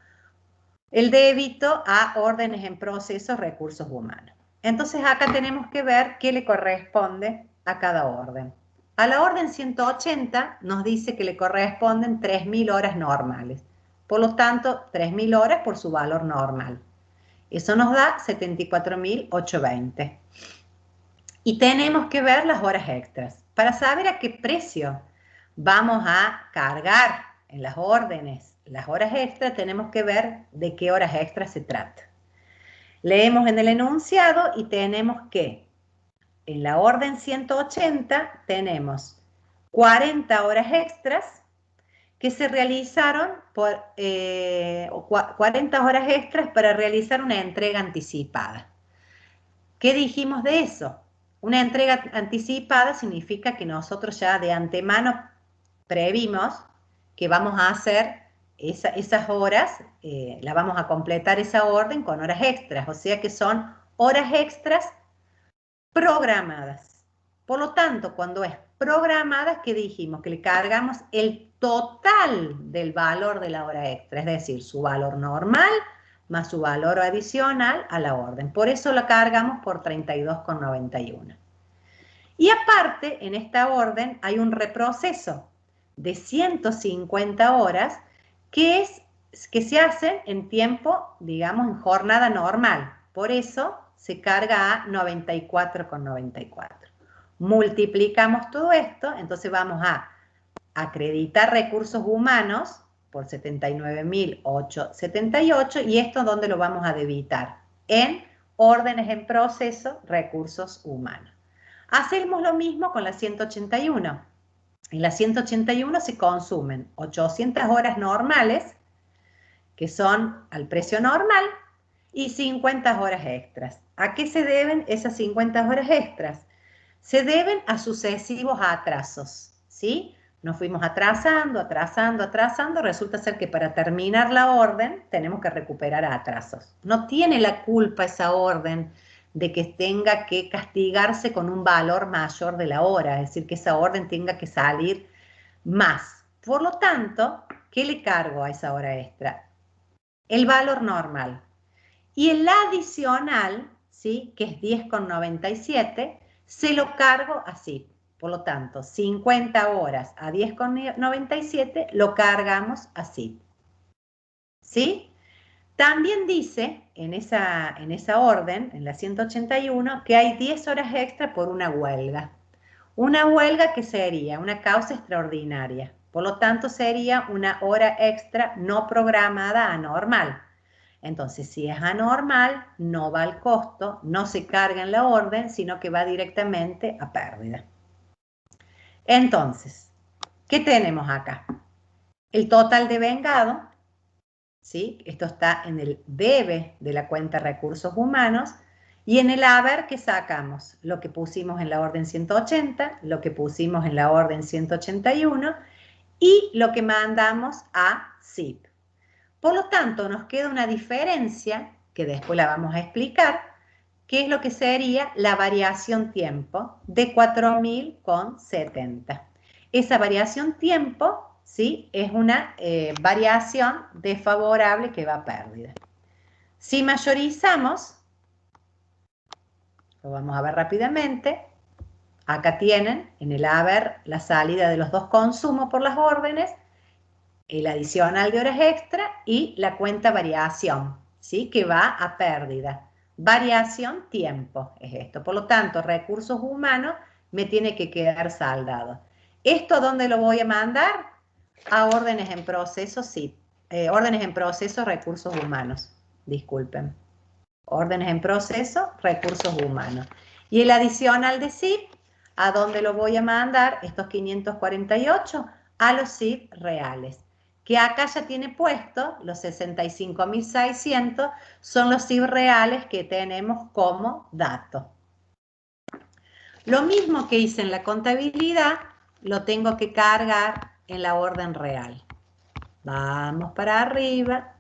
el débito a órdenes en proceso recursos humanos. Entonces acá tenemos que ver qué le corresponde a cada orden. A la orden 180 nos dice que le corresponden 3.000 horas normales. Por lo tanto, 3.000 horas por su valor normal. Eso nos da 74.820. Y tenemos que ver las horas extras. Para saber a qué precio vamos a cargar en las órdenes las horas extras, tenemos que ver de qué horas extras se trata. Leemos en el enunciado y tenemos que en la orden 180 tenemos 40 horas extras que se realizaron por 40 horas extras para realizar una entrega anticipada. ¿Qué dijimos de eso? Una entrega anticipada significa que nosotros ya de antemano previmos que vamos a hacer esas horas, la vamos a completar esa orden con horas extras, o sea que son horas extras programadas. Por lo tanto, cuando es programadas, ¿qué dijimos? Que le cargamos el total del valor de la hora extra, es decir, su valor normal más su valor adicional a la orden. Por eso la cargamos por 32,91. Y aparte, en esta orden hay un reproceso de 150 horas que se hacen en tiempo, digamos, en jornada normal. Por eso se carga a 94,94. Multiplicamos todo esto, entonces vamos a acreditar recursos humanos por 79.878 y esto ¿dónde lo vamos a debitar? En órdenes en proceso, recursos humanos. Hacemos lo mismo con la 181. En la 181 se consumen 800 horas normales, que son al precio normal, y 50 horas extras. ¿A qué se deben esas 50 horas extras? Se deben a sucesivos atrasos, ¿sí? Nos fuimos atrasando, resulta ser que para terminar la orden tenemos que recuperar atrasos. No tiene la culpa esa orden de que tenga que castigarse con un valor mayor de la hora, es decir, que esa orden tenga que salir más. Por lo tanto, ¿qué le cargo a esa hora extra? El valor normal. Y el adicional, ¿sí?, que es 10,97, se lo cargo así. Por lo tanto, 50 horas a 10,97 lo cargamos así. ¿Sí? También dice en esa orden, en la 181, que hay 10 horas extra por una huelga. Una huelga que sería una causa extraordinaria. Por lo tanto, sería una hora extra no programada anormal. Entonces, si es anormal, no va al costo, no se carga en la orden, sino que va directamente a pérdida. Entonces, ¿qué tenemos acá? El total de vengado, ¿sí? Esto está en el debe de la cuenta recursos humanos, y en el haber que sacamos lo que pusimos en la orden 180, lo que pusimos en la orden 181 y lo que mandamos a SIP. Por lo tanto, nos queda una diferencia, que después la vamos a explicar, que es lo que sería la variación tiempo de 4.000,70. Esa variación tiempo, ¿sí?, es una variación desfavorable que va a pérdida. Si mayorizamos, lo vamos a ver rápidamente, acá tienen en el haber la salida de los dos consumos por las órdenes, el adicional de horas extra y la cuenta variación, ¿sí?, que va a pérdida. Variación tiempo es esto. Por lo tanto, recursos humanos me tiene que quedar saldado. ¿Esto dónde lo voy a mandar? A órdenes en proceso, sí. Órdenes en proceso, recursos humanos. Disculpen. Órdenes en proceso, recursos humanos. Y el adicional de SIP, ¿a dónde lo voy a mandar? Estos 548 a los SIP reales. Que acá ya tiene puesto, los 65.600 son los SIP reales que tenemos como dato. Lo mismo que hice en la contabilidad, lo tengo que cargar en la orden real. Vamos para arriba.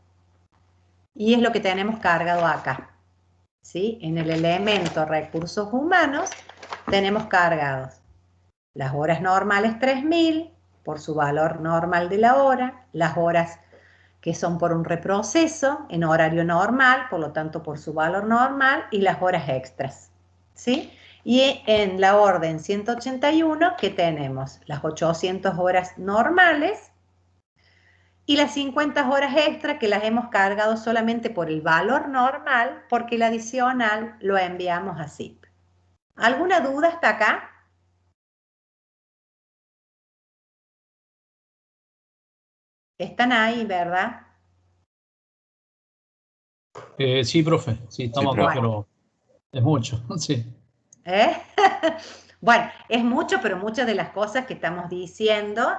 Y es lo que tenemos cargado acá. ¿Sí? En el elemento recursos humanos tenemos cargados las horas normales 3.000 por su valor normal de la hora, las horas que son por un reproceso en horario normal, por lo tanto por su valor normal, y las horas extras. ¿Sí? Y en la orden 181, ¿qué tenemos? Las 800 horas normales y las 50 horas extra que las hemos cargado solamente por el valor normal, porque el adicional lo enviamos a SIP. ¿Alguna duda hasta acá? Están ahí, ¿verdad? Sí, profe, sí, estamos Sí, acá, profe. pero es mucho, sí. ¿Eh? Bueno, es mucho, pero muchas de las cosas que estamos diciendo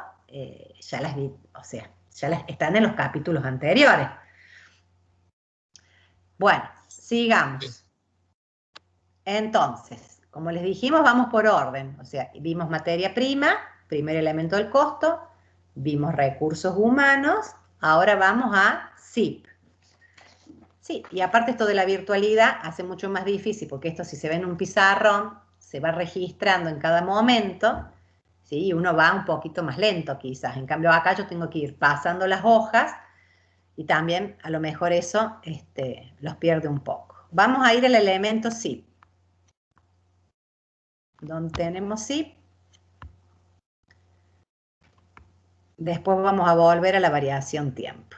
ya las vi, o sea, ya las están en los capítulos anteriores. Bueno, sigamos. Entonces, como les dijimos, vamos por orden. O sea, vimos materia prima, primer elemento del costo, vimos recursos humanos, ahora vamos a SIP. Sí, y aparte esto de la virtualidad hace mucho más difícil, porque esto si se ve en un pizarrón, se va registrando en cada momento, ¿sí? Y uno va un poquito más lento quizás. En cambio acá yo tengo que ir pasando las hojas y también a lo mejor eso los pierde un poco. Vamos a ir al elemento SIP. Donde tenemos SIP. Después vamos a volver a la variación tiempo.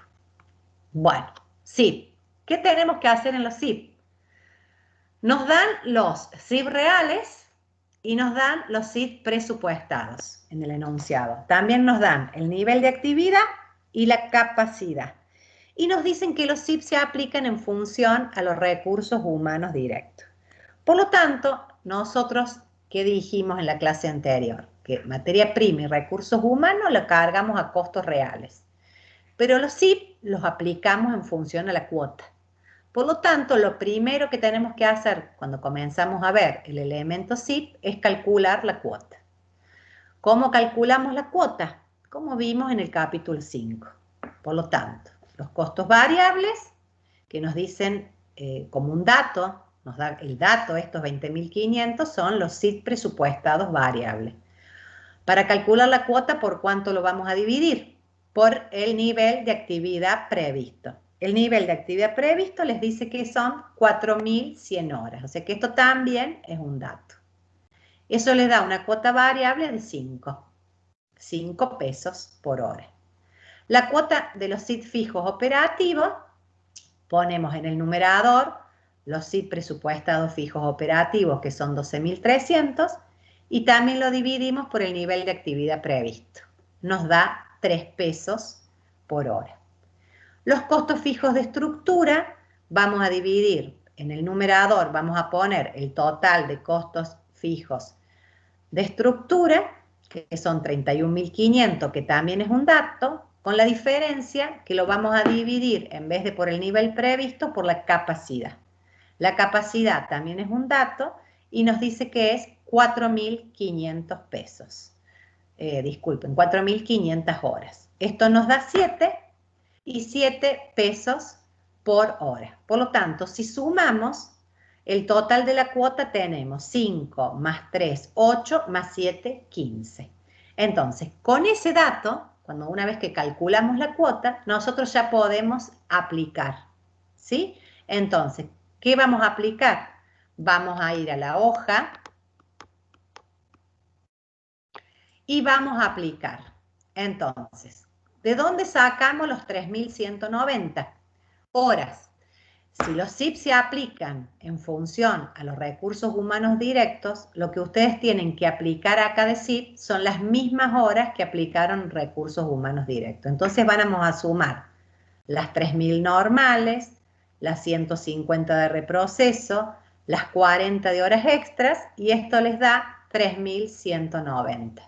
Bueno, SIP. ¿Qué tenemos que hacer en los SIP? Nos dan los SIP reales y nos dan los SIP presupuestados en el enunciado. También nos dan el nivel de actividad y la capacidad. Y nos dicen que los SIP se aplican en función a los recursos humanos directos. Por lo tanto, nosotros, ¿qué dijimos en la clase anterior? Que materia prima y recursos humanos lo cargamos a costos reales. Pero los SIP los aplicamos en función a la cuota. Por lo tanto, lo primero que tenemos que hacer cuando comenzamos a ver el elemento SIP es calcular la cuota. ¿Cómo calculamos la cuota? Como vimos en el capítulo 5. Por lo tanto, los costos variables, que nos dicen como un dato nos da el dato, estos 20.500 son los SIT presupuestados variables. Para calcular la cuota, ¿por cuánto lo vamos a dividir? Por el nivel de actividad previsto. El nivel de actividad previsto les dice que son 4.100 horas, o sea que esto también es un dato. Eso les da una cuota variable de 5 pesos por hora. La cuota de los SIT fijos operativos, ponemos en el numerador los SIT presupuestados fijos operativos, que son 12.300, y también lo dividimos por el nivel de actividad previsto. Nos da 3 pesos por hora. Los costos fijos de estructura, vamos a dividir en el numerador, vamos a poner el total de costos fijos de estructura, que son 31.500, que también es un dato, con la diferencia que lo vamos a dividir, en vez de por el nivel previsto, por la capacidad. La capacidad también es un dato y nos dice que es 4.500 pesos. Disculpen, 4.500 horas. Esto nos da 7 y 7 pesos por hora. Por lo tanto, si sumamos el total de la cuota, tenemos 5 más 3, 8, más 7, 15. Entonces, con ese dato, una vez que calculamos la cuota, nosotros ya podemos aplicar, ¿sí? Entonces, ¿qué vamos a aplicar? Vamos a ir a la hoja y vamos a aplicar. Entonces, ¿de dónde sacamos los 3.190 horas? Si los SIP se aplican en función a los recursos humanos directos, lo que ustedes tienen que aplicar a cada SIP son las mismas horas que aplicaron recursos humanos directos. Entonces vamos a sumar las 3.000 normales, las 150 de reproceso, las 40 de horas extras, y esto les da 3.190.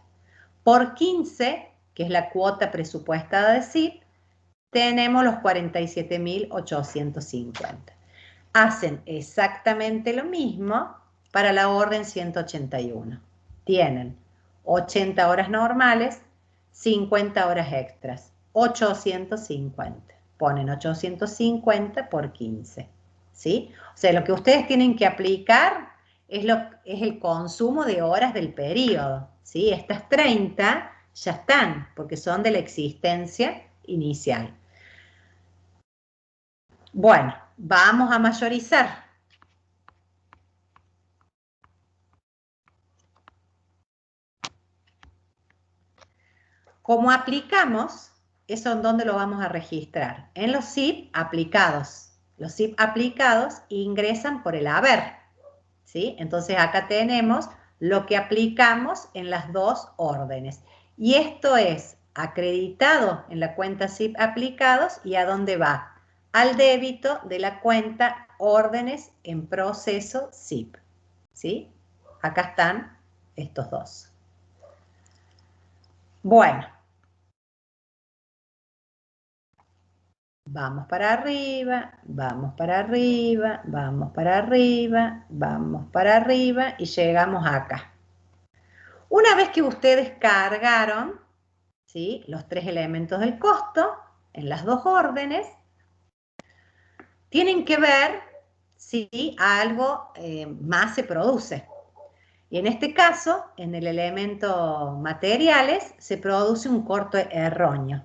Por 15, que es la cuota presupuestada de SIP, tenemos los 47.850. Hacen exactamente lo mismo para la orden 181. Tienen 80 horas normales, 50 horas extras, 850. Ponen 850 por 15, ¿sí? O sea, lo que ustedes tienen que aplicar es el consumo de horas del periodo, ¿sí? Estas 30 ya están, porque son de la existencia inicial. Bueno, vamos a mayorizar. ¿Cómo aplicamos? Eso en dónde lo vamos a registrar. En los SIP aplicados. Los SIP aplicados ingresan por el haber, ¿sí? Entonces acá tenemos lo que aplicamos en las dos órdenes. Y esto es acreditado en la cuenta SIP aplicados, ¿y a dónde va? Al débito de la cuenta órdenes en proceso SIP, ¿sí? Acá están estos dos. Bueno, vamos para arriba, vamos para arriba, vamos para arriba, vamos para arriba y llegamos acá. Una vez que ustedes cargaron, ¿sí?, los 3 elementos del costo en las dos órdenes, tienen que ver si algo más se produce. Y en este caso, en el elemento materiales, se produce un corte erróneo.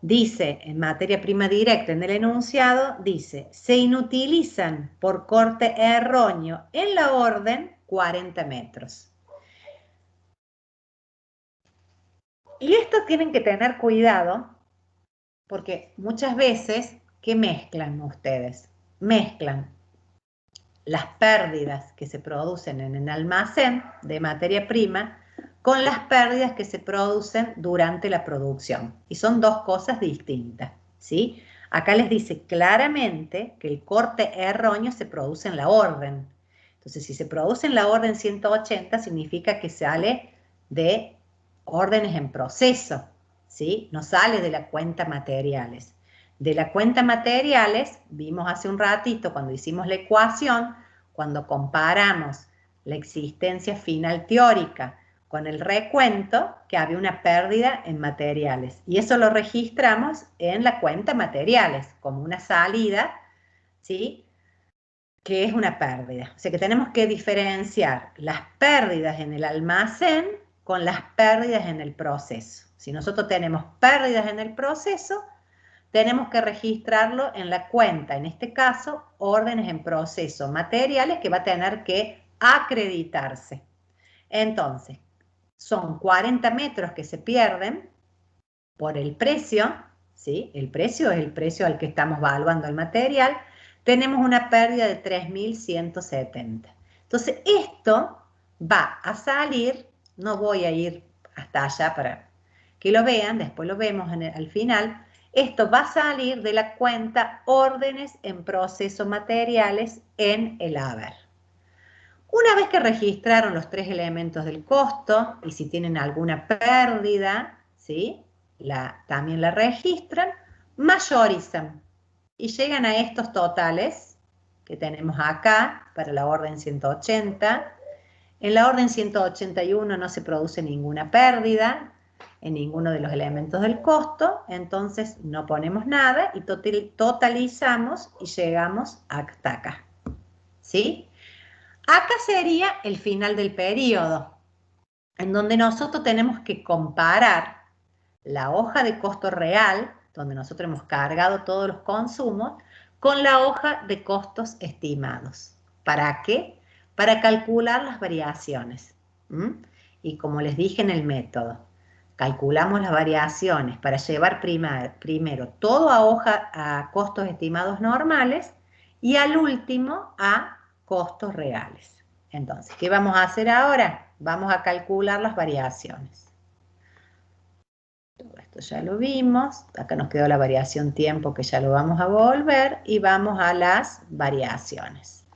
Dice, en materia prima directa, en el enunciado, dice, se inutilizan por corte erróneo en la orden 40 metros. Y esto tienen que tener cuidado, porque muchas veces, ¿qué mezclan ustedes? Mezclan las pérdidas que se producen en el almacén de materia prima con las pérdidas que se producen durante la producción. Y son dos cosas distintas, ¿sí? Acá les dice claramente que el corte erróneo se produce en la orden. Entonces, si se produce en la orden 180, significa que sale de órdenes en proceso, ¿sí? No sale de la cuenta materiales. De la cuenta materiales, vimos hace un ratito cuando hicimos la ecuación, cuando comparamos la existencia final teórica con el recuento, que había una pérdida en materiales. Y eso lo registramos en la cuenta materiales, como una salida, ¿sí?, que es una pérdida. O sea que tenemos que diferenciar las pérdidas en el almacén con las pérdidas en el proceso. Si nosotros tenemos pérdidas en el proceso, tenemos que registrarlo en la cuenta, en este caso, órdenes en proceso materiales, que va a tener que acreditarse. Entonces, son 40 metros que se pierden por el precio, ¿sí? El precio es el precio al que estamos evaluando el material. Tenemos una pérdida de 3.170. Entonces, esto va a salir, no voy a ir hasta allá para que lo vean, después lo vemos al final. Esto va a salir de la cuenta órdenes en proceso materiales en el haber. Una vez que registraron los 3 elementos del costo y si tienen alguna pérdida, ¿sí? También la registran, mayorizan y llegan a estos totales que tenemos acá para la orden 180. En la orden 181 no se produce ninguna pérdida en ninguno de los elementos del costo, entonces no ponemos nada y totalizamos y llegamos hasta acá. ¿Sí? Acá sería el final del periodo, en donde nosotros tenemos que comparar la hoja de costo real, donde nosotros hemos cargado todos los consumos, con la hoja de costos estimados. ¿Para qué? Para calcular las variaciones. Y como les dije en el método, calculamos las variaciones para llevar primero todo a hoja a costos estimados normales y al último a costos reales. Entonces, ¿qué vamos a hacer ahora? Vamos a calcular las variaciones. Todo esto ya lo vimos. Acá nos quedó la variación tiempo que ya lo vamos a volver y vamos a las variaciones.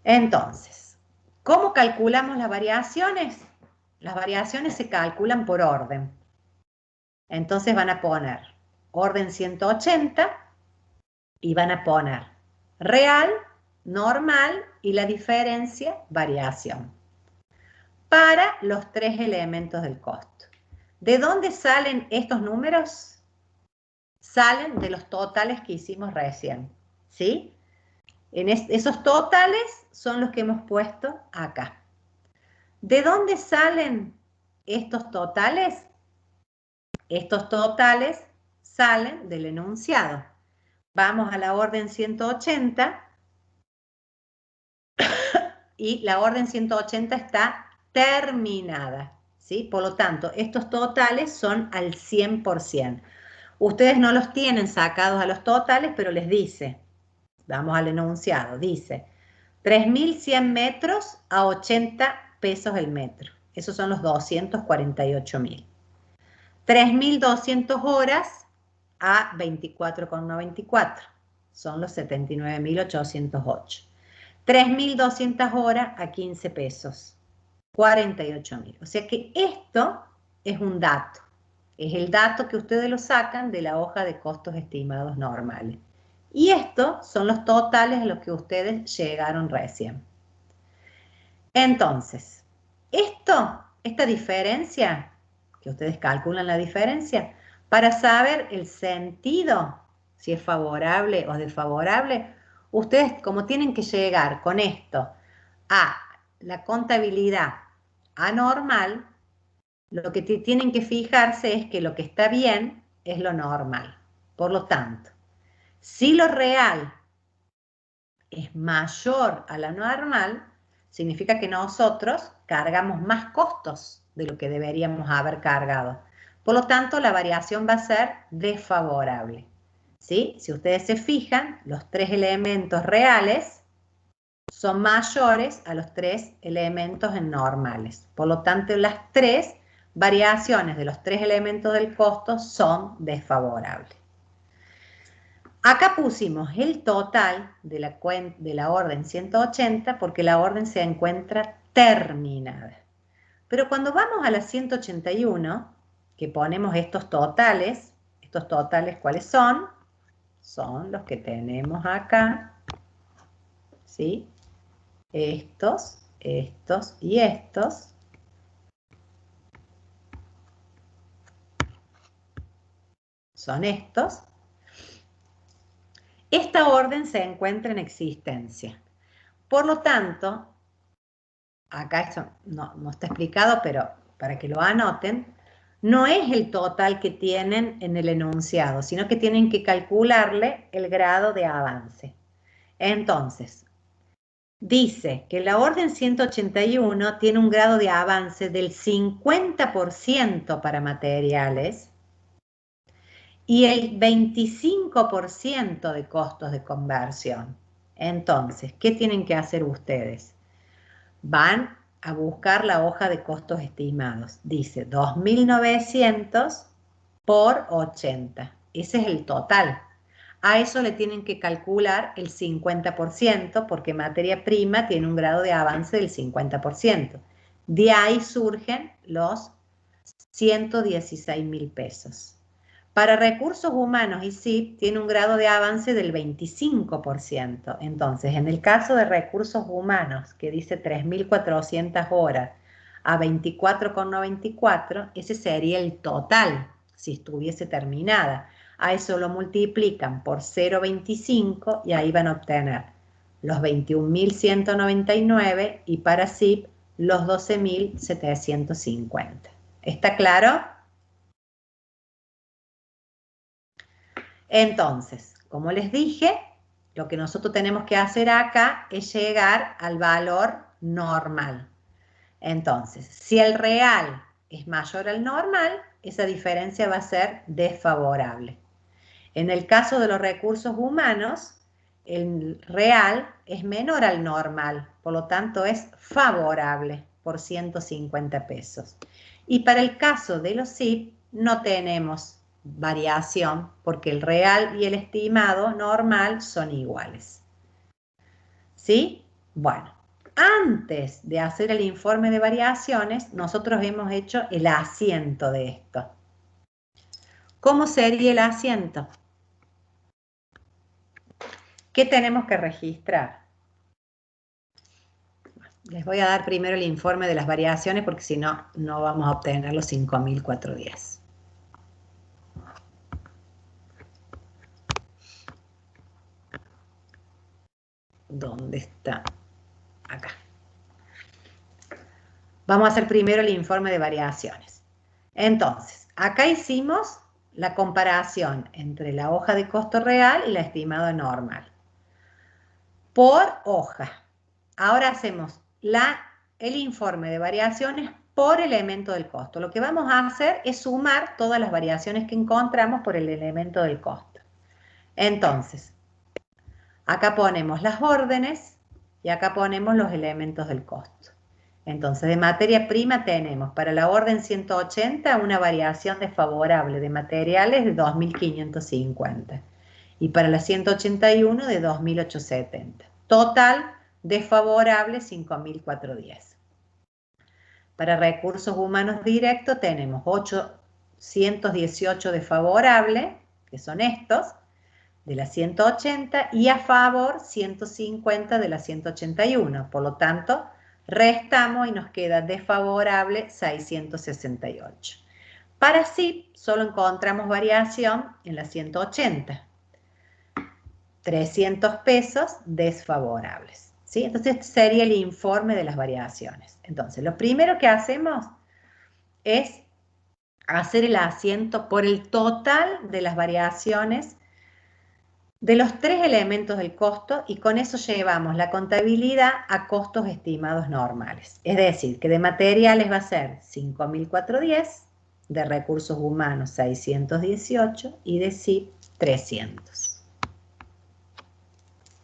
Entonces, ¿cómo calculamos las variaciones? Las variaciones se calculan por orden. Entonces van a poner orden 180 y van a poner real, normal y la diferencia, variación. Para los 3 elementos del costo. ¿De dónde salen estos números? Salen de los totales que hicimos recién, ¿sí? Esos totales son los que hemos puesto acá. ¿De dónde salen estos totales? Estos totales salen del enunciado. Vamos a la orden 180 y la orden 180 está terminada, ¿sí? Por lo tanto, estos totales son al 100%. Ustedes no los tienen sacados a los totales, pero les dice, vamos al enunciado, dice 3.100 metros a 80 pesos el metro. Esos son los 248.000. 3.200 horas a 24,94. Son los 79.808. 3.200 horas a 15 pesos. 48.000. O sea que esto es un dato. Es el dato que ustedes lo sacan de la hoja de costos estimados normales. Y estos son los totales a los que ustedes llegaron recién. Entonces, esta diferencia, que ustedes calculan la diferencia, para saber el sentido, si es favorable o desfavorable, ustedes como tienen que llegar con esto a la contabilidad anormal, lo que tienen que fijarse es que lo que está bien es lo normal. Por lo tanto, si lo real es mayor a lo normal, significa que nosotros cargamos más costos de lo que deberíamos haber cargado. Por lo tanto, la variación va a ser desfavorable. ¿Sí? Si ustedes se fijan, los 3 elementos reales son mayores a los 3 elementos en normales. Por lo tanto, las 3 variaciones de los 3 elementos del costo son desfavorables. Acá pusimos el total de la orden 180 porque la orden se encuentra terminada. Pero cuando vamos a la 181, que ponemos estos totales, ¿cuáles son? Son los que tenemos acá, ¿sí? Estos y estos. Son estos. Esta orden se encuentra en existencia. Por lo tanto, acá esto no está explicado, pero para que lo anoten, no es el total que tienen en el enunciado, sino que tienen que calcularle el grado de avance. Entonces, dice que la orden 181 tiene un grado de avance del 50% para materiales y el 25% de costos de conversión. Entonces, ¿qué tienen que hacer ustedes? Van a buscar la hoja de costos estimados. Dice 2.900 por 80. Ese es el total. A eso le tienen que calcular el 50% porque materia prima tiene un grado de avance del 50%. De ahí surgen los 116.000 pesos. Para recursos humanos y SIP tiene un grado de avance del 25%. Entonces, en el caso de recursos humanos, que dice 3.400 horas a 24,94, ese sería el total si estuviese terminada. A eso lo multiplican por 0,25 y ahí van a obtener los 21.199 y para SIP los 12.750. ¿Está claro? Entonces, como les dije, lo que nosotros tenemos que hacer acá es llegar al valor normal. Entonces, si el real es mayor al normal, esa diferencia va a ser desfavorable. En el caso de los recursos humanos, el real es menor al normal, por lo tanto es favorable por 150 pesos. Y para el caso de los SIP no tenemos variación porque el real y el estimado normal son iguales. ¿Sí? Bueno, antes de hacer el informe de variaciones, nosotros hemos hecho el asiento de esto. ¿Cómo sería el asiento? ¿Qué tenemos que registrar? Les voy a dar primero el informe de las variaciones porque si no, no vamos a obtener los 5.410. ¿Dónde está? Acá. Vamos a hacer primero el informe de variaciones. Entonces, acá hicimos la comparación entre la hoja de costo real y la estimada normal. Por hoja. Ahora hacemos el informe de variaciones por elemento del costo. Lo que vamos a hacer es sumar todas las variaciones que encontramos por el elemento del costo. Entonces, acá ponemos las órdenes y acá ponemos los elementos del costo. Entonces, de materia prima tenemos para la orden 180 una variación desfavorable de materiales de 2.550 y para la 181 de 2.870. Total desfavorable 5.410. Para recursos humanos directos tenemos 818 desfavorable, que son estos, de la 180 y a favor 150 de la 181. Por lo tanto, restamos y nos queda desfavorable 668. Para SIP solo encontramos variación en la 180. 300 pesos desfavorables. ¿Sí? Entonces, este sería el informe de las variaciones. Entonces, lo primero que hacemos es hacer el asiento por el total de las variaciones de los tres elementos del costo y con eso llevamos la contabilidad a costos estimados normales. Es decir, que de materiales va a ser 5.410, de recursos humanos 618 y de SIP 300.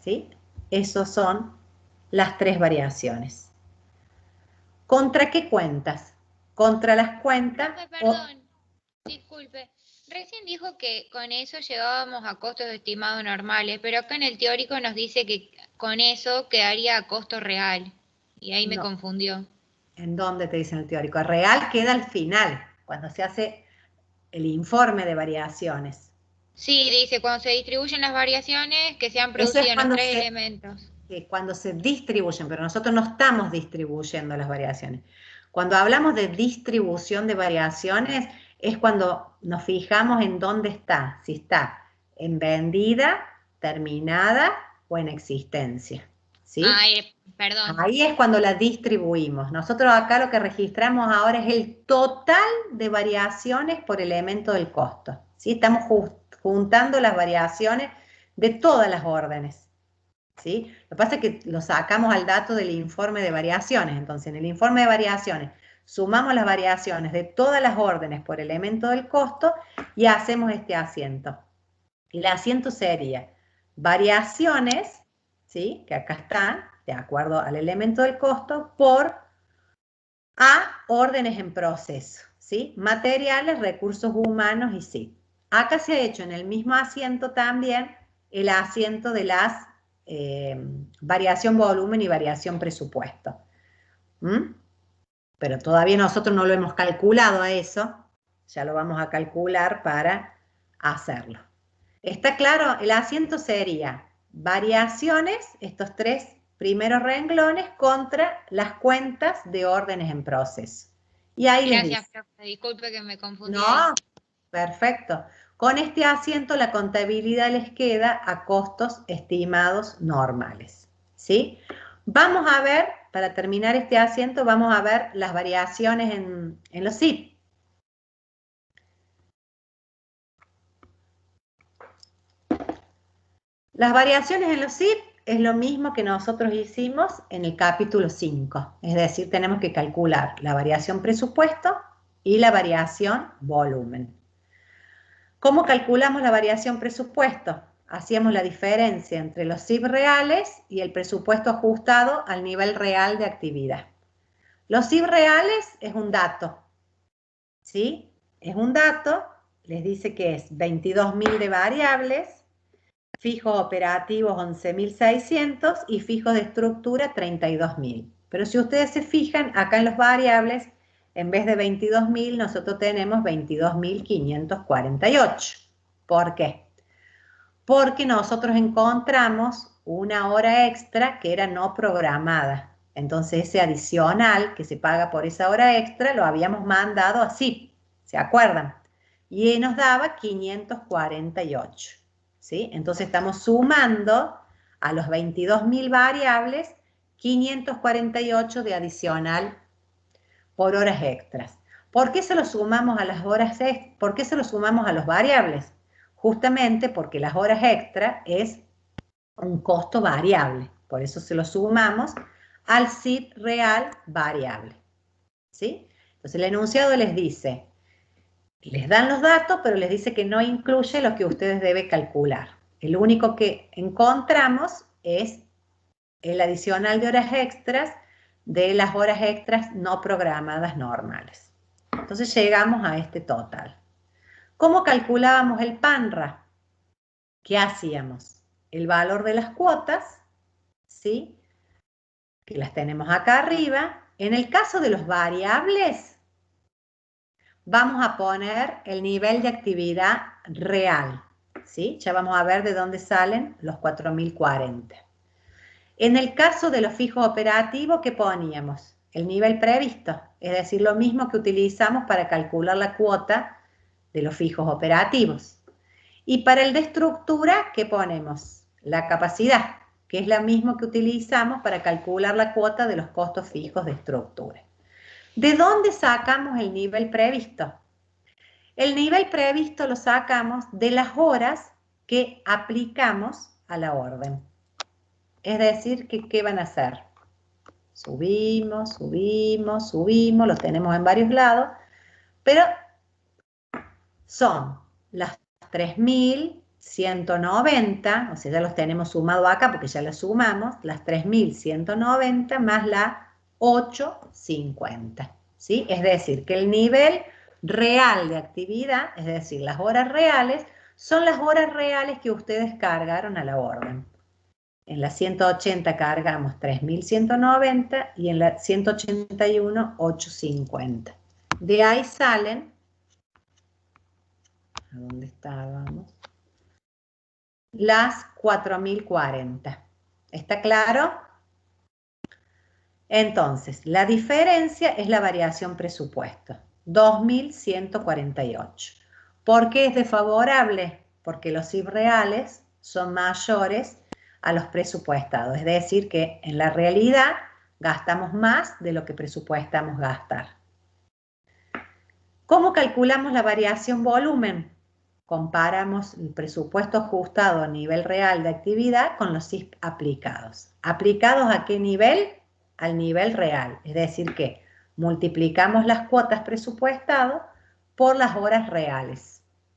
¿Sí? Esas son las tres variaciones. ¿Contra qué cuentas? Contra las cuentas... Perdón, disculpe. Recién dijo que con eso llegábamos a costos estimados normales, pero acá en el teórico nos dice que con eso quedaría a costo real. Y ahí me confundió. ¿En dónde te dicen el teórico? El real queda al final, cuando se hace el informe de variaciones. Sí, dice, cuando se distribuyen las variaciones que se han producido en los tres elementos. Cuando se distribuyen, pero nosotros no estamos distribuyendo las variaciones. Cuando hablamos de distribución de variaciones, es cuando nos fijamos en dónde está. Si está en vendida, terminada o en existencia. ¿Sí? Perdón. Ahí es cuando la distribuimos. Nosotros acá lo que registramos ahora es el total de variaciones por elemento del costo. ¿Sí? Estamos juntando las variaciones de todas las órdenes. ¿Sí? Lo que pasa es que lo sacamos al dato del informe de variaciones. Entonces, en el informe de variaciones sumamos las variaciones de todas las órdenes por elemento del costo y hacemos este asiento. Y el asiento sería variaciones, ¿sí? Que acá están, de acuerdo al elemento del costo, por A, órdenes en proceso, ¿sí? Materiales, recursos humanos y sí. Acá se ha hecho en el mismo asiento también el asiento de las variación volumen y variación presupuesto. ¿Mm? Pero todavía nosotros no lo hemos calculado a eso, ya lo vamos a calcular para hacerlo. ¿Está claro? El asiento sería variaciones, estos tres primeros renglones, contra las cuentas de órdenes en proceso. Y ahí les dice. Gracias, profe. Disculpe que me confundí. No, perfecto. Con este asiento la contabilidad les queda a costos estimados normales. ¿Sí? Vamos a ver, para terminar este asiento, vamos a ver las variaciones en los SIP. Las variaciones en los SIP es lo mismo que nosotros hicimos en el capítulo 5. Es decir, tenemos que calcular la variación presupuesto y la variación volumen. ¿Cómo calculamos la variación presupuesto? Hacíamos la diferencia entre los SIP reales y el presupuesto ajustado al nivel real de actividad. Los SIP reales es un dato, ¿sí? Es un dato, les dice que es 22.000 de variables, fijos operativos 11.600 y fijos de estructura 32.000. Pero si ustedes se fijan, acá en los variables, en vez de 22.000, nosotros tenemos 22.548. ¿Por qué? Porque nosotros encontramos una hora extra que era no programada. Entonces ese adicional que se paga por esa hora extra lo habíamos mandado así, ¿se acuerdan? Y nos daba 548. ¿Sí? Entonces estamos sumando a los 22.000 variables 548 de adicional por horas extras. ¿Por qué se lo sumamos a las horas extras? ¿Por qué se lo sumamos a los variables? Justamente porque las horas extras es un costo variable. Por eso se lo sumamos al SIP real variable. ¿Sí? Entonces el enunciado les dice, les dan los datos, pero les dice que no incluye lo que ustedes deben calcular. El único que encontramos es el adicional de horas extras de las horas extras no programadas normales. Entonces llegamos a este total. ¿Cómo calculábamos el PANRA? ¿Qué hacíamos? El valor de las cuotas, ¿sí? Que las tenemos acá arriba. En el caso de los variables, vamos a poner el nivel de actividad real, ¿sí? Ya vamos a ver de dónde salen los 4.040. En el caso de los fijos operativos, ¿qué poníamos? El nivel previsto, es decir, lo mismo que utilizamos para calcular la cuota de los fijos operativos. Y para el de estructura, ¿qué ponemos? La capacidad, que es la misma que utilizamos para calcular la cuota de los costos fijos de estructura. ¿De dónde sacamos el nivel previsto? El nivel previsto lo sacamos de las horas que aplicamos a la orden. Es decir, que ¿qué van a hacer? Subimos, subimos, subimos, los tenemos en varios lados, pero son las 3.190, o sea, ya los tenemos sumados acá porque ya las sumamos, las 3.190 más la 850, ¿sí? Es decir, que el nivel real de actividad, es decir, las horas reales, son las horas reales que ustedes cargaron a la orden. En la 180 cargamos 3.190 y en la 181, 850. De ahí salen, ¿a dónde estábamos? Las 4.040. ¿Está claro? Entonces, la diferencia es la variación presupuesto, 2.148. ¿Por qué es desfavorable? Porque los SIP reales son mayores a los presupuestados. Es decir, que en la realidad gastamos más de lo que presupuestamos gastar. ¿Cómo calculamos la variación volumen? Comparamos el presupuesto ajustado a nivel real de actividad con los SIP aplicados. ¿Aplicados a qué nivel? Al nivel real. Es decir, que multiplicamos las cuotas presupuestadas por las horas reales.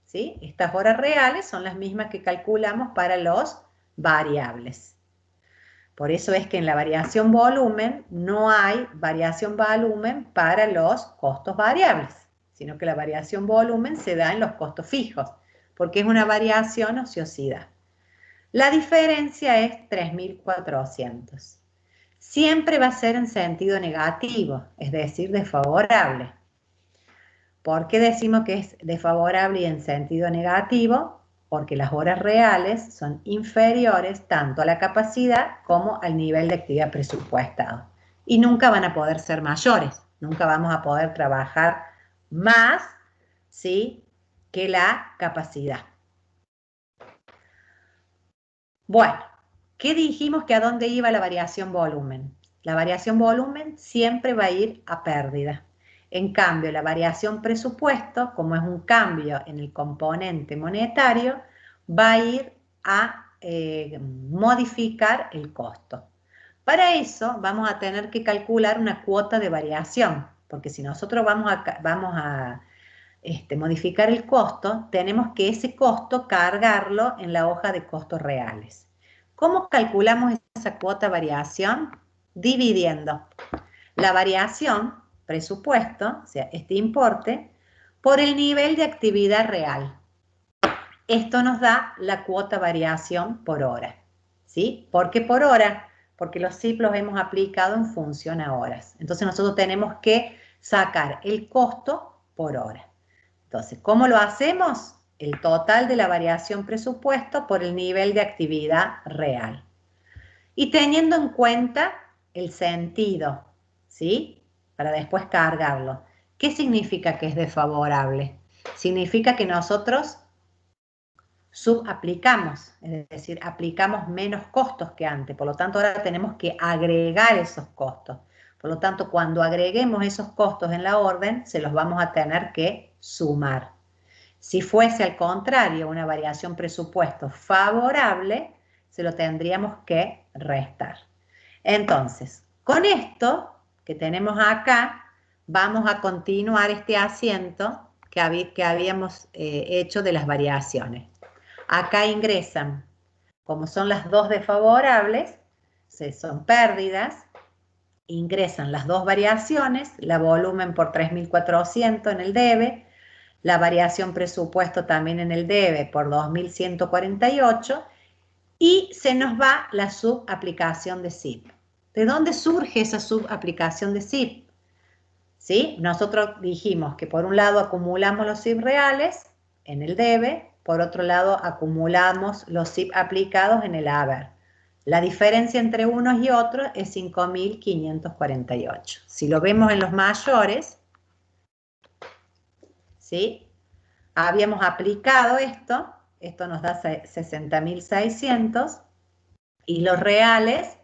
¿Sí? Estas horas reales son las mismas que calculamos para los variables. Por eso es que en la variación volumen no hay variación volumen para los costos variables, sino que la variación volumen se da en los costos fijos, porque es una variación ociosidad. La diferencia es 3.400. Siempre va a ser en sentido negativo, es decir, desfavorable. ¿Por qué decimos que es desfavorable y en sentido negativo? Porque las horas reales son inferiores tanto a la capacidad como al nivel de actividad presupuestado. Y nunca van a poder ser mayores, nunca vamos a poder trabajar más, ¿sí?, que la capacidad. Bueno, ¿qué dijimos que a dónde iba la variación volumen? La variación volumen siempre va a ir a pérdida. En cambio, la variación presupuesto, como es un cambio en el componente monetario, va a ir a modificar el costo. Para eso vamos a tener que calcular una cuota de variación, porque si nosotros vamos a modificar el costo, tenemos que ese costo cargarlo en la hoja de costos reales. ¿Cómo calculamos esa cuota variación? Dividiendo la variación presupuesto, o sea, este importe, por el nivel de actividad real. Esto nos da la cuota variación por hora. ¿Sí? ¿Por qué por hora? Porque los SIP los hemos aplicado en función a horas. Entonces nosotros tenemos que sacar el costo por hora. Entonces, ¿cómo lo hacemos? El total de la variación presupuesto por el nivel de actividad real. Y teniendo en cuenta el sentido, ¿sí?, para después cargarlo. ¿Qué significa que es desfavorable? Significa que nosotros subaplicamos, es decir, aplicamos menos costos que antes. Por lo tanto, ahora tenemos que agregar esos costos. Por lo tanto, cuando agreguemos esos costos en la orden, se los vamos a tener que sumar. Si fuese al contrario, una variación presupuesto favorable, se lo tendríamos que restar. Entonces, con esto que tenemos acá, vamos a continuar este asiento que habíamos hecho de las variaciones. Acá ingresan, como son las dos desfavorables, son pérdidas, ingresan las dos variaciones, la volumen por 3.400 en el debe, la variación presupuesto también en el debe por 2.148 y se nos va la subaplicación de SIP. ¿De dónde surge esa subaplicación de SIP? ¿Sí? Nosotros dijimos que por un lado acumulamos los SIP reales en el debe, por otro lado acumulamos los SIP aplicados en el haber. La diferencia entre unos y otros es 5.548. Si lo vemos en los mayores, ¿sí?, habíamos aplicado esto nos da 60.600 y los reales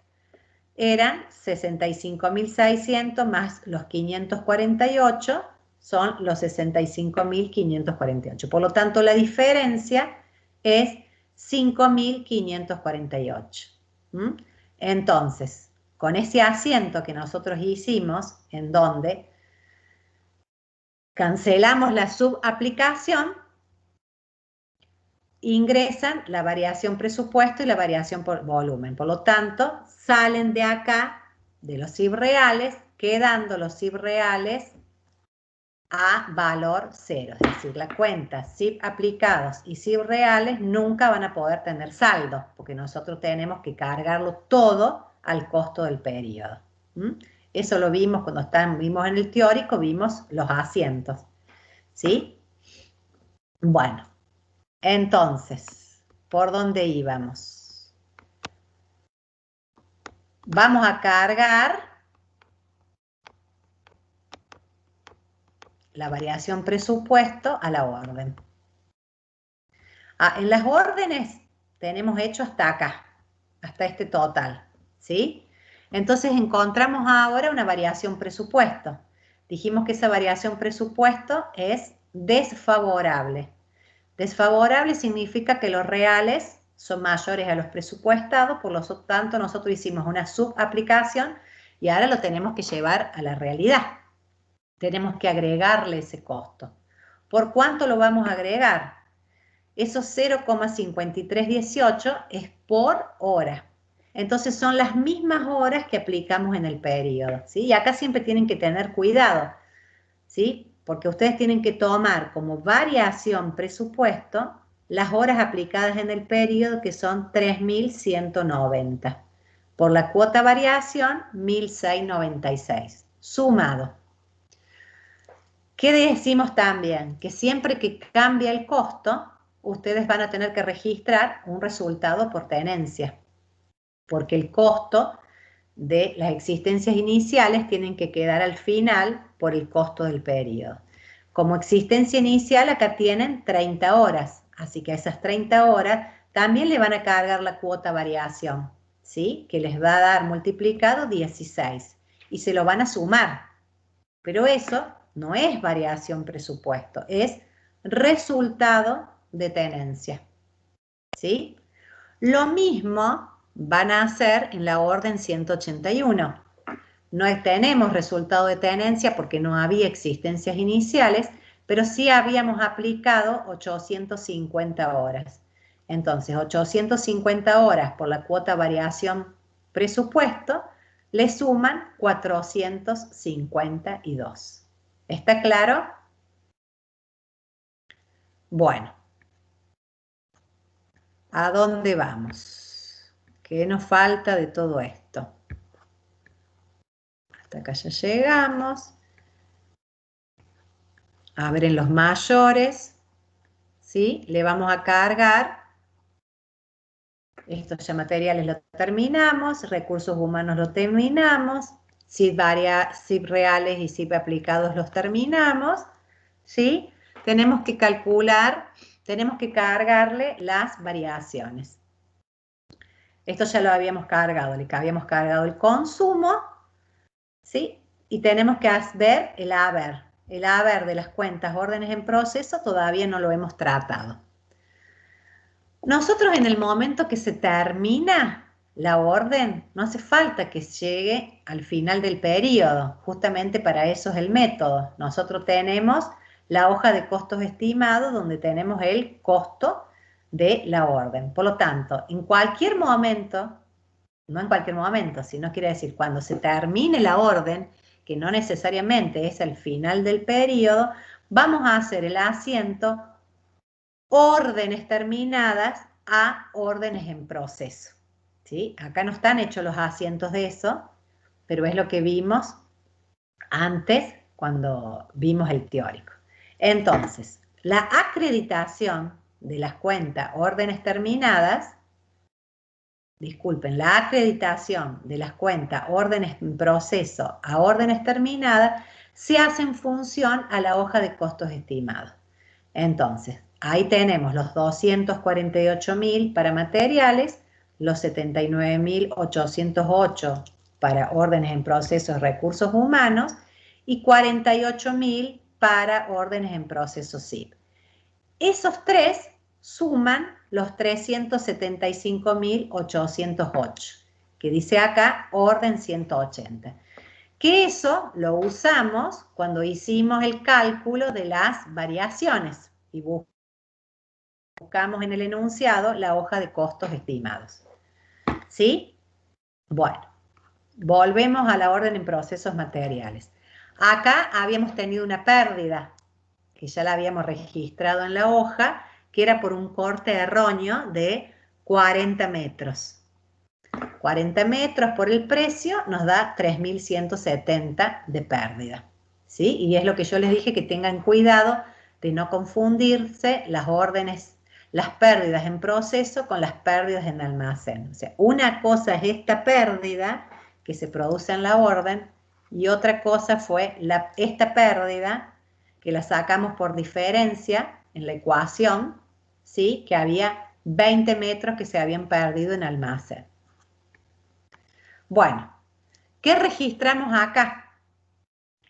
eran 65.600 más los 548 son los 65.548. Por lo tanto, la diferencia es 5.548. Entonces, con ese asiento que nosotros hicimos, en donde cancelamos la subaplicación, ingresan la variación presupuesto y la variación por volumen. Por lo tanto, salen de acá, de los SIP reales, quedando los SIP reales a valor cero. Es decir, la cuenta SIP aplicados y SIP reales nunca van a poder tener saldo, porque nosotros tenemos que cargarlo todo al costo del periodo. Eso lo vimos cuando vimos en el teórico, vimos los asientos. ¿Sí? Bueno. Entonces, ¿por dónde íbamos? Vamos a cargar la variación presupuesto a la orden. En las órdenes tenemos hecho hasta acá, hasta este total, ¿sí? Entonces encontramos ahora una variación presupuesto. Dijimos que esa variación presupuesto es desfavorable. Desfavorable significa que los reales son mayores a los presupuestados, por lo tanto nosotros hicimos una subaplicación y ahora lo tenemos que llevar a la realidad. Tenemos que agregarle ese costo. ¿Por cuánto lo vamos a agregar? Esos 0,5318 es por hora. Entonces son las mismas horas que aplicamos en el periodo, ¿sí? Y acá siempre tienen que tener cuidado, ¿sí? Porque ustedes tienen que tomar como variación presupuesto las horas aplicadas en el periodo, que son 3.190. Por la cuota variación, 1.696. Sumado. ¿Qué decimos también? Que siempre que cambia el costo, ustedes van a tener que registrar un resultado por tenencia, porque el costo de las existencias iniciales tienen que quedar al final por el costo del periodo. Como existencia inicial acá tienen 30 horas, así que a esas 30 horas también le van a cargar la cuota variación, ¿sí? Que les va a dar multiplicado 16 y se lo van a sumar, pero eso no es variación presupuesto, es resultado de tenencia, ¿sí? Lo mismo van a hacer en la orden 181. No tenemos resultado de tenencia porque no había existencias iniciales, pero sí habíamos aplicado 850 horas. Entonces, 850 horas por la cuota variación presupuesto le suman 452. ¿Está claro? Bueno, ¿a dónde vamos? ¿Qué nos falta de todo esto? Hasta acá ya llegamos. A ver, en los mayores, ¿sí? Le vamos a cargar. Estos ya materiales lo terminamos, recursos humanos lo terminamos, SIP reales y SIP aplicados los terminamos, ¿sí? Tenemos que calcular, tenemos que cargarle las variaciones. Esto ya lo habíamos cargado, le habíamos cargado el consumo, ¿sí? Y tenemos que ver el haber. El haber de las cuentas órdenes en proceso todavía no lo hemos tratado. Nosotros en el momento que se termina la orden, no hace falta que llegue al final del periodo, justamente para eso es el método. Nosotros tenemos la hoja de costos estimados donde tenemos el costo de la orden. Por lo tanto, en cualquier momento, no en cualquier momento, sino quiere decir cuando se termine la orden, que no necesariamente es el final del periodo, vamos a hacer el asiento órdenes terminadas a órdenes en proceso, ¿sí? Acá no están hechos los asientos de eso, pero es lo que vimos antes cuando vimos el teórico. Entonces, la acreditación de las cuentas órdenes terminadas, disculpen, la acreditación de las cuentas órdenes en proceso a órdenes terminadas se hace en función a la hoja de costos estimados. Entonces, ahí tenemos los 248.000 para materiales, los 79.808 para órdenes en procesos recursos humanos y 48.000 para órdenes en procesos SIP. Esos tres suman los 375.808, que dice acá orden 180. Que eso lo usamos cuando hicimos el cálculo de las variaciones y buscamos en el enunciado la hoja de costos estimados. ¿Sí? Bueno, volvemos a la orden en procesos materiales. Acá habíamos tenido una pérdida, que ya la habíamos registrado en la hoja, que era por un corte erróneo de 40 metros. 40 metros por el precio nos da 3.170 de pérdida, ¿sí? Y es lo que yo les dije, que tengan cuidado de no confundirse las órdenes, las pérdidas en proceso con las pérdidas en almacén. O sea, una cosa es esta pérdida que se produce en la orden y otra cosa fue esta pérdida que la sacamos por diferencia en la ecuación, ¿sí? Que había 20 metros que se habían perdido en almacén. Bueno, ¿qué registramos acá?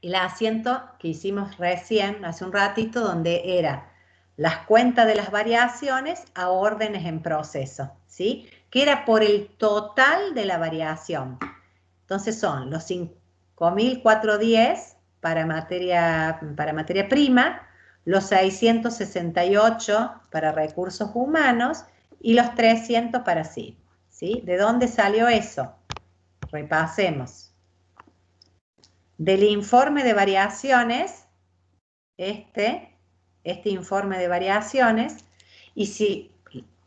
El asiento que hicimos recién, hace un ratito, donde era las cuentas de las variaciones a órdenes en proceso, ¿sí? Que era por el total de la variación. Entonces son los 5.410 para materia prima, los 668 para recursos humanos y los 300 para sí. ¿Sí? ¿De dónde salió eso? Repasemos. Del informe de variaciones, este informe de variaciones, y si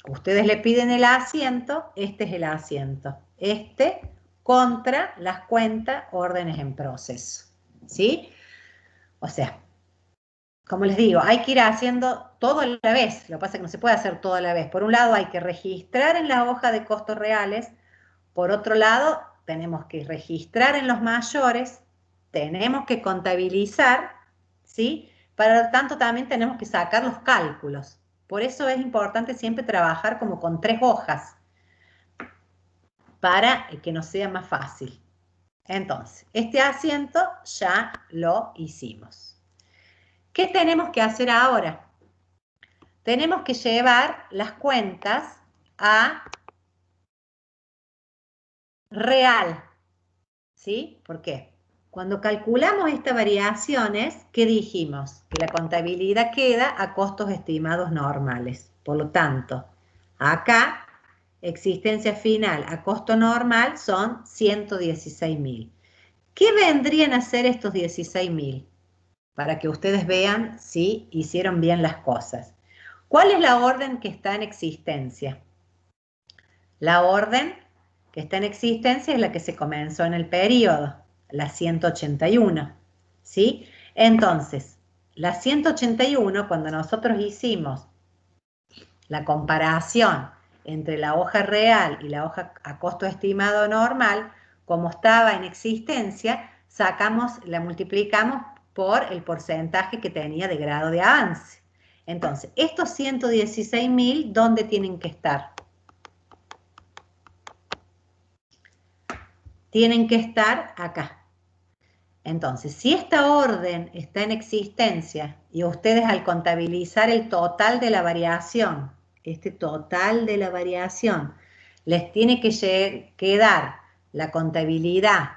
ustedes le piden el asiento, este es el asiento. Contra las cuentas órdenes en proceso. ¿Sí? O sea, como les digo, hay que ir haciendo todo a la vez. Lo que pasa es que no se puede hacer todo a la vez. Por un lado hay que registrar en la hoja de costos reales. Por otro lado, tenemos que registrar en los mayores. Tenemos que contabilizar, ¿sí? Para lo tanto, también tenemos que sacar los cálculos. Por eso es importante siempre trabajar como con 3 hojas, para que nos sea más fácil. Entonces, este asiento ya lo hicimos. ¿Qué tenemos que hacer ahora? Tenemos que llevar las cuentas a real. ¿Sí? ¿Por qué? Cuando calculamos estas variaciones, ¿qué dijimos? Que la contabilidad queda a costos estimados normales. Por lo tanto, acá, existencia final a costo normal son 116.000. ¿Qué vendrían a ser estos 16.000? Para que ustedes vean si hicieron bien las cosas. ¿Cuál es la orden que está en existencia? La orden que está en existencia es la que se comenzó en el periodo, la 181, ¿sí? Entonces, la 181, cuando nosotros hicimos la comparación entre la hoja real y la hoja a costo estimado normal, como estaba en existencia, la multiplicamos por el porcentaje que tenía de grado de avance. Entonces, estos 116.000, ¿dónde tienen que estar? Tienen que estar acá. Entonces, si esta orden está en existencia y ustedes al contabilizar el total de la variación, este total de la variación, les tiene que dar la contabilidad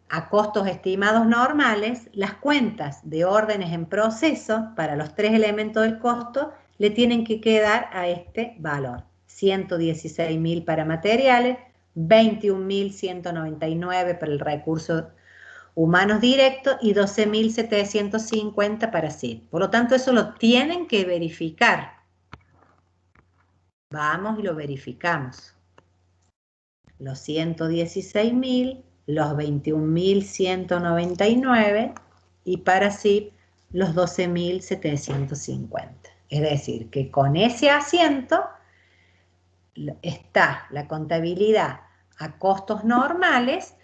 a costos estimados normales, las cuentas de órdenes en proceso para los 3 elementos del costo le tienen que quedar a este valor. 116.000 para materiales, 21.199 para el recurso humanos directos y 12.750 para sí. Por lo tanto, eso lo tienen que verificar. Vamos y lo verificamos. Los 116.000, los 21.199 y para sí los 12.750. Es decir, que con ese asiento está la contabilidad a costos normales.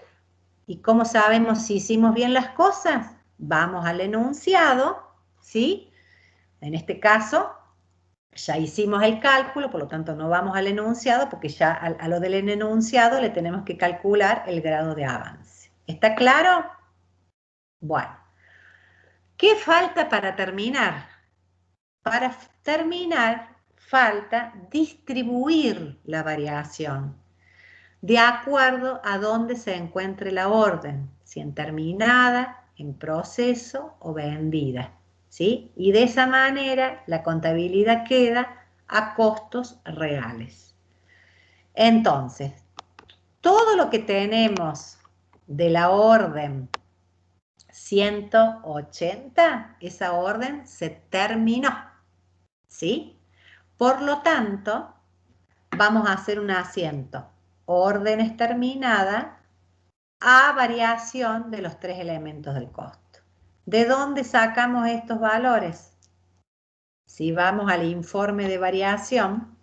¿Y cómo sabemos si hicimos bien las cosas? Vamos al enunciado, ¿sí? En este caso, ya hicimos el cálculo, por lo tanto no vamos al enunciado, porque ya a lo del enunciado le tenemos que calcular el grado de avance. ¿Está claro? Bueno, ¿qué falta para terminar? Para terminar, falta distribuir la variación de acuerdo a dónde se encuentre la orden, si en terminada, en proceso o vendida, ¿sí? Y de esa manera la contabilidad queda a costos reales. Entonces, todo lo que tenemos de la orden 180, esa orden se terminó, ¿sí? Por lo tanto, vamos a hacer un asiento. Órdenes terminadas a variación de los 3 elementos del costo. ¿De dónde sacamos estos valores? Si vamos al informe de variación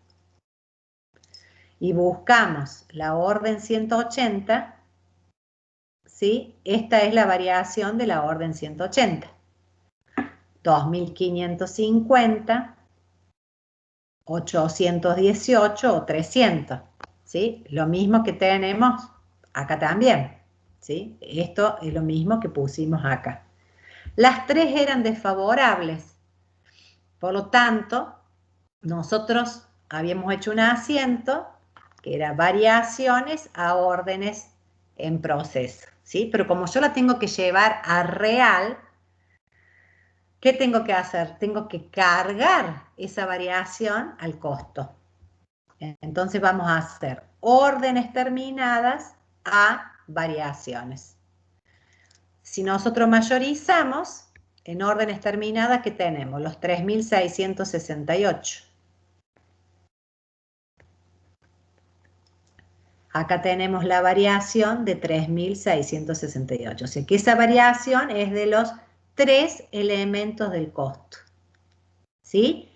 y buscamos la orden 180, ¿sí? Esta es la variación de la orden 180. 2.550 818 o 300, ¿sí? Lo mismo que tenemos acá también, ¿sí? Esto es lo mismo que pusimos acá. Las tres eran desfavorables, por lo tanto, nosotros habíamos hecho un asiento que era variaciones a órdenes en proceso, ¿sí? Pero como yo la tengo que llevar a real, ¿qué tengo que hacer? Tengo que cargar esa variación al costo. Entonces vamos a hacer órdenes terminadas a variaciones. Si nosotros mayorizamos, en órdenes terminadas, ¿qué tenemos? Los 3.668. Acá tenemos la variación de 3.668. O sea que esa variación es de los tres elementos del costo. ¿Sí?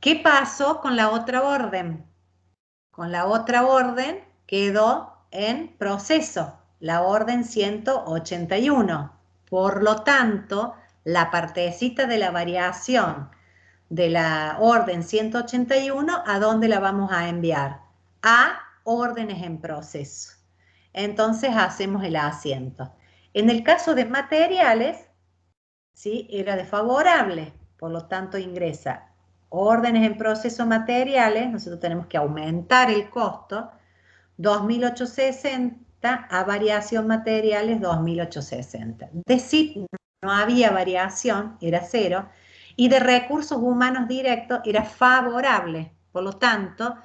¿Qué pasó con la otra orden? Con la otra orden quedó en proceso, la orden 181. Por lo tanto, la partecita de la variación de la orden 181, ¿a dónde la vamos a enviar? A órdenes en proceso. Entonces hacemos el asiento. En el caso de materiales, ¿sí? Era desfavorable, por lo tanto ingresa órdenes en proceso materiales, nosotros tenemos que aumentar el costo, 2.860 a variación materiales 2.860. Decir no había variación, era cero, y de recursos humanos directos era favorable, por lo tanto,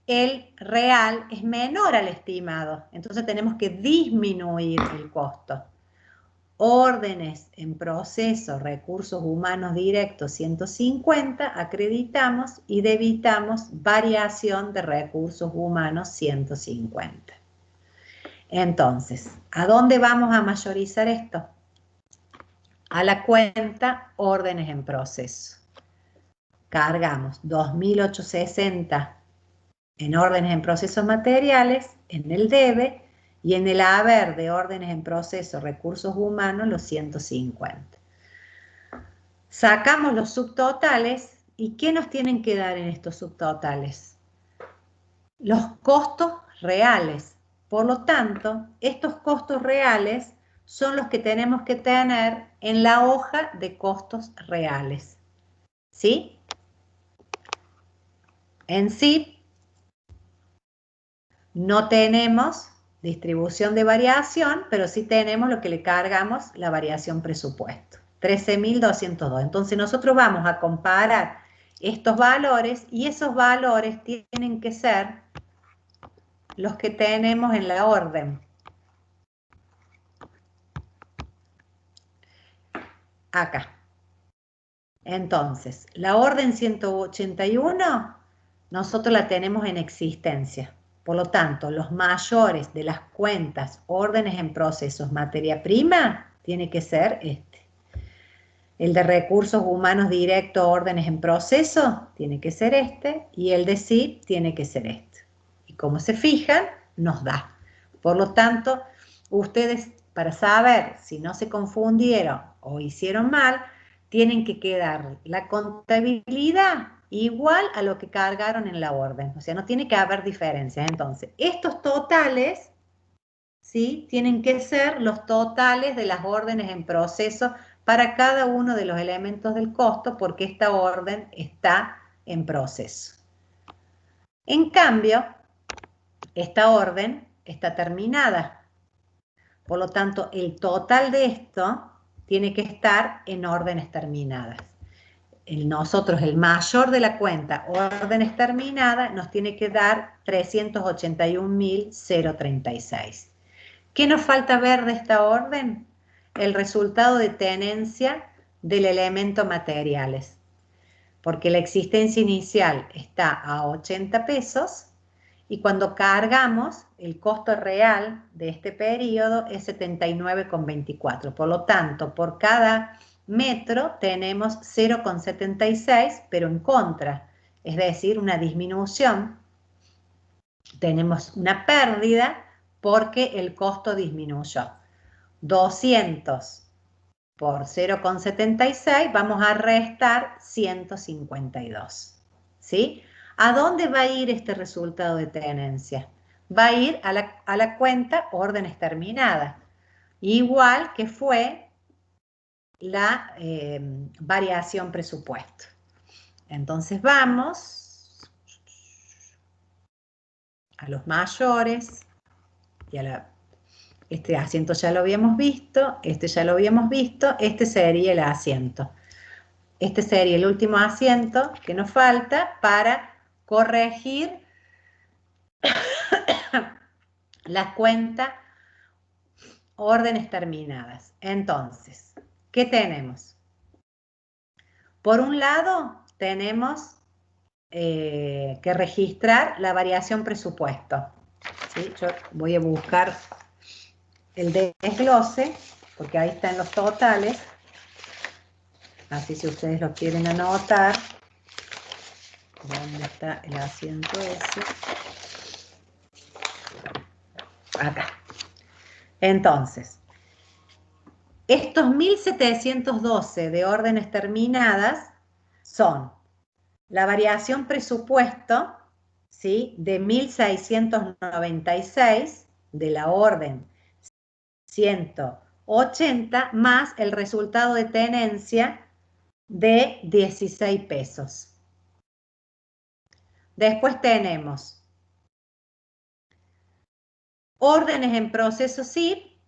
el real es menor al estimado, entonces tenemos que disminuir el costo. Órdenes en proceso, recursos humanos directos 150, acreditamos y debitamos variación de recursos humanos 150. Entonces, ¿a dónde vamos a mayorizar esto? A la cuenta órdenes en proceso. Cargamos 2.860 en órdenes en procesos materiales, en el debe, y en el haber de órdenes en proceso, recursos humanos, los 150. Sacamos los subtotales, ¿y qué nos tienen que dar en estos subtotales? Los costos reales. Por lo tanto, estos costos reales son los que tenemos que tener en la hoja de costos reales. ¿Sí? En sí, no tenemos distribución de variación, pero sí tenemos lo que le cargamos la variación presupuesto, 13.202. Entonces nosotros vamos a comparar estos valores y esos valores tienen que ser los que tenemos en la orden. Acá. Entonces, la orden 181 nosotros la tenemos en existencia. Por lo tanto, los mayores de las cuentas, órdenes en procesos, materia prima, tiene que ser este. El de recursos humanos directos, órdenes en proceso, tiene que ser este. Y el de SIP tiene que ser este. Y como se fijan, nos da. Por lo tanto, ustedes, para saber si no se confundieron o hicieron mal, tienen que quedar la contabilidad igual a lo que cargaron en la orden. O sea, no tiene que haber diferencias. Entonces, estos totales, ¿sí? Tienen que ser los totales de las órdenes en proceso para cada uno de los elementos del costo, porque esta orden está en proceso. En cambio, esta orden está terminada. Por lo tanto, el total de esto tiene que estar en órdenes terminadas. Nosotros, el mayor de la cuenta, órdenes terminadas, nos tiene que dar 381.036. ¿Qué nos falta ver de esta orden? El resultado de tenencia del elemento materiales. Porque la existencia inicial está a 80 pesos y cuando cargamos, el costo real de este periodo es 79,24. Por lo tanto, por cada metro tenemos 0,76, pero en contra, es decir, una disminución. Tenemos una pérdida porque el costo disminuyó. 200 por 0,76, vamos a restar 152. ¿Sí? ¿A dónde va a ir este resultado de tenencia? Va a ir a la cuenta órdenes terminadas, igual que fue la variación presupuesto. Entonces vamos a los mayores y este asiento ya lo habíamos visto, este ya lo habíamos visto, este sería el asiento. Este sería el último asiento que nos falta para corregir la cuenta órdenes terminadas. Entonces, ¿qué tenemos? Por un lado, tenemos que registrar la variación presupuesto. ¿Sí? Yo voy a buscar el desglose, porque ahí están los totales. Así si ustedes lo quieren anotar. ¿Dónde está el asiento ese? Acá. Entonces, estos 1.712 de órdenes terminadas son la variación presupuesto, ¿sí?, de 1.696 de la orden 180 más el resultado de tenencia de 16 pesos. Después tenemos órdenes en proceso SIP,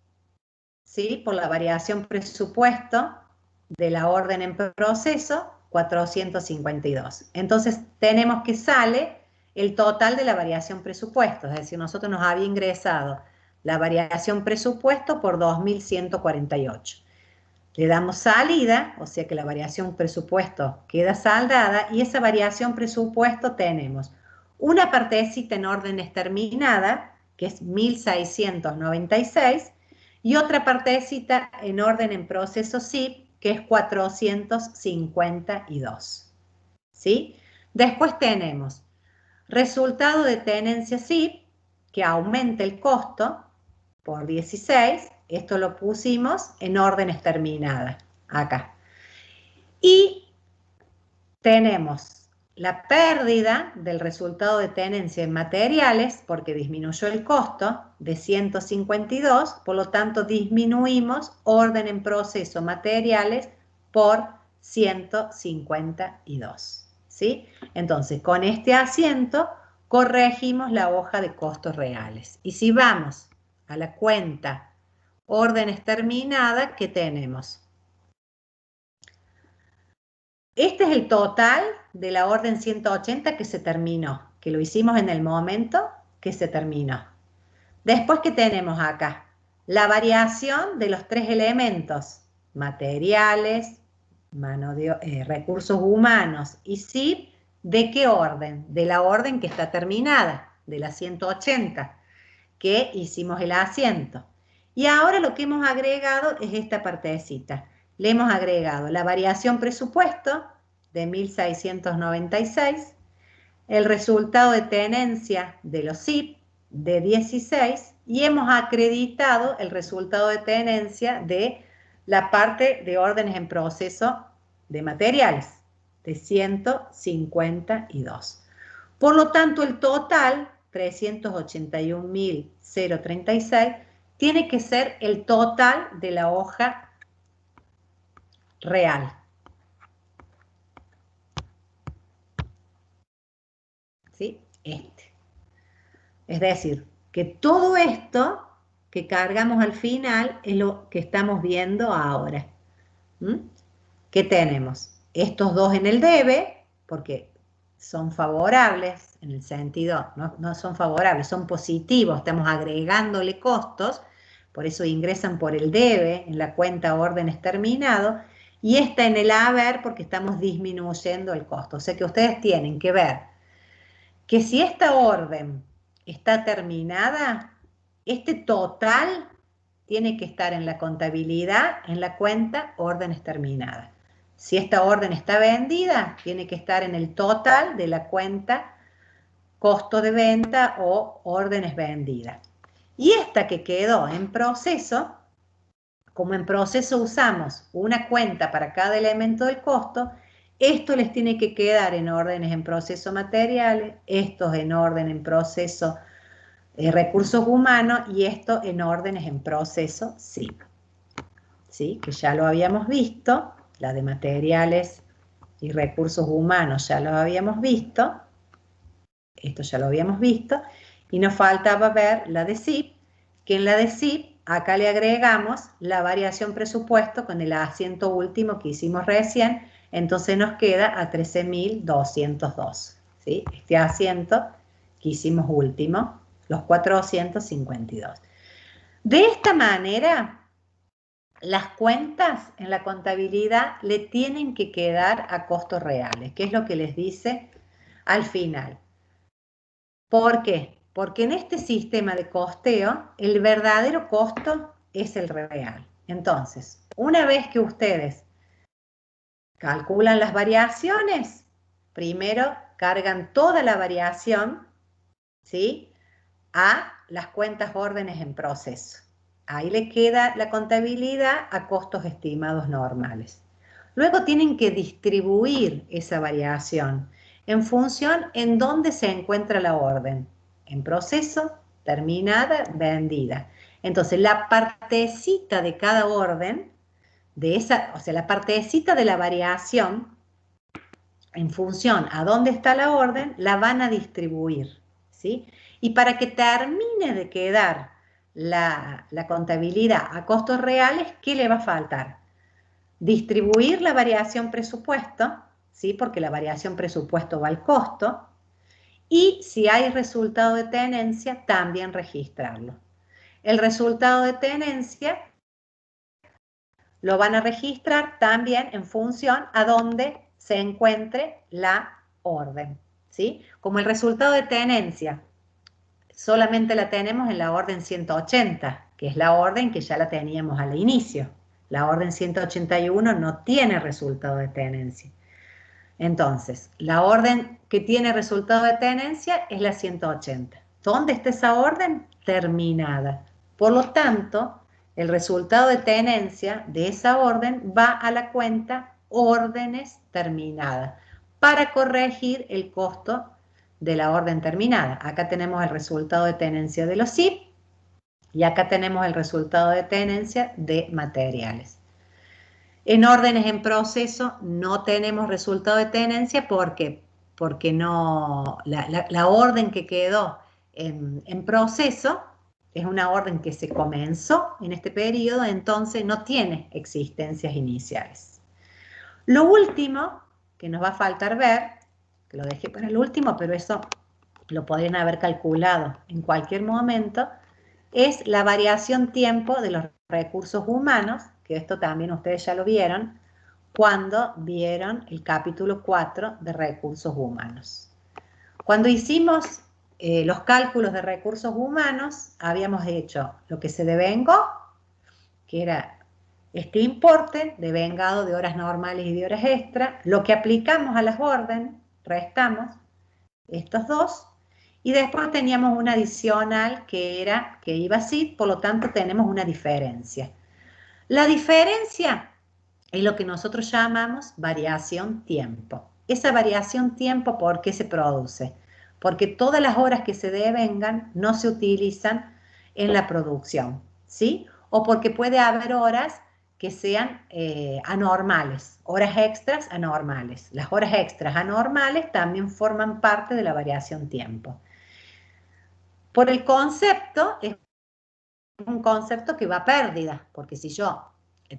¿sí?, por la variación presupuesto de la orden en proceso, 452. Entonces tenemos que sale el total de la variación presupuesto, es decir, nosotros nos había ingresado la variación presupuesto por 2.148. Le damos salida, o sea que la variación presupuesto queda saldada, y esa variación presupuesto tenemos una partecita en órdenes terminada, que es 1.696, y otra partecita en orden en proceso SIP, que es 452. ¿Sí? Después tenemos resultado de tenencia SIP, que aumenta el costo por 16, esto lo pusimos en órdenes terminadas, acá. Y tenemos la pérdida del resultado de tenencia en materiales, porque disminuyó el costo de 152, por lo tanto disminuimos orden en proceso materiales por 152. ¿Sí? Entonces, con este asiento corregimos la hoja de costos reales. Y si vamos a la cuenta órdenes terminadas, ¿qué tenemos? Este es el total de la orden 180 que se terminó, que lo hicimos en el momento que se terminó. Después, ¿qué tenemos acá? La variación de los tres elementos, materiales, recursos humanos y SIP, ¿de qué orden? De la orden que está terminada, de la 180, que hicimos el asiento. Y ahora lo que hemos agregado es esta partecita. Le hemos agregado la variación presupuesto de 1.696, el resultado de tenencia de los SIP de 16, y hemos acreditado el resultado de tenencia de la parte de órdenes en proceso de materiales, de 152. Por lo tanto, el total, 381.036, tiene que ser el total de la hoja real. ¿Sí? Es decir, que todo esto que cargamos al final es lo que estamos viendo ahora. ¿Qué tenemos? Estos dos en el debe, porque son favorables, en el sentido, no son favorables, son positivos, estamos agregándole costos, por eso ingresan por el debe en la cuenta órdenes terminado, y esta en el haber porque estamos disminuyendo el costo. O sea que ustedes tienen que ver que si esta orden está terminada, este total tiene que estar en la contabilidad, en la cuenta órdenes terminadas. Si esta orden está vendida, tiene que estar en el total de la cuenta costo de venta o órdenes vendidas. Y esta que quedó en proceso, como en proceso usamos una cuenta para cada elemento del costo, esto les tiene que quedar en órdenes en proceso materiales, estos en orden en proceso recursos humanos y esto en órdenes en proceso SIP. ¿Sí? Que ya lo habíamos visto, la de materiales y recursos humanos ya lo habíamos visto, esto ya lo habíamos visto, y nos faltaba ver la de SIP, que en la de SIP acá le agregamos la variación presupuesto con el asiento último que hicimos recién, entonces nos queda a 13.202, ¿sí? Este asiento que hicimos último, los 452. De esta manera, las cuentas en la contabilidad le tienen que quedar a costos reales, que es lo que les dice al final. ¿Por qué? Porque en este sistema de costeo, el verdadero costo es el real. Entonces, una vez que ustedes calculan las variaciones, primero cargan toda la variación, ¿sí?, a las cuentas órdenes en proceso. Ahí le queda la contabilidad a costos estimados normales. Luego tienen que distribuir esa variación en función en dónde se encuentra la orden. En proceso, terminada, vendida. Entonces, la partecita de cada orden, o sea, la partecita de la variación, en función a dónde está la orden, la van a distribuir, ¿sí? Y para que termine de quedar la contabilidad a costos reales, ¿qué le va a faltar? Distribuir la variación presupuesto, ¿sí? Porque la variación presupuesto va al costo, y si hay resultado de tenencia, también registrarlo. El resultado de tenencia lo van a registrar también en función a dónde se encuentre la orden, ¿sí? Como el resultado de tenencia solamente la tenemos en la orden 180, que es la orden que ya la teníamos al inicio. La orden 181 no tiene resultado de tenencia. Entonces, la orden que tiene resultado de tenencia es la 180. ¿Dónde está esa orden? Terminada. Por lo tanto, el resultado de tenencia de esa orden va a la cuenta órdenes terminadas para corregir el costo de la orden terminada. Acá tenemos el resultado de tenencia de los SIP y acá tenemos el resultado de tenencia de materiales. En órdenes en proceso no tenemos resultado de tenencia porque no, la orden que quedó en proceso es una orden que se comenzó en este periodo, entonces no tiene existencias iniciales. Lo último que nos va a faltar ver, que lo dejé para el último, pero eso lo podrían haber calculado en cualquier momento, es la variación tiempo de los recursos humanos, que esto también ustedes ya lo vieron, cuando vieron el capítulo 4 de recursos humanos. Cuando hicimos los cálculos de recursos humanos, habíamos hecho lo que se devengó, que era este importe devengado de horas normales y de horas extra, lo que aplicamos a las órdenes, restamos estos dos, y después teníamos una adicional que iba así, por lo tanto tenemos una diferencia. La diferencia es lo que nosotros llamamos variación tiempo. Esa variación tiempo, ¿por qué se produce? Porque todas las horas que se devengan no se utilizan en la producción, ¿sí? O porque puede haber horas que sean anormales, horas extras anormales. Las horas extras anormales también forman parte de la variación tiempo. Por el concepto, es un concepto que va a pérdida, porque si yo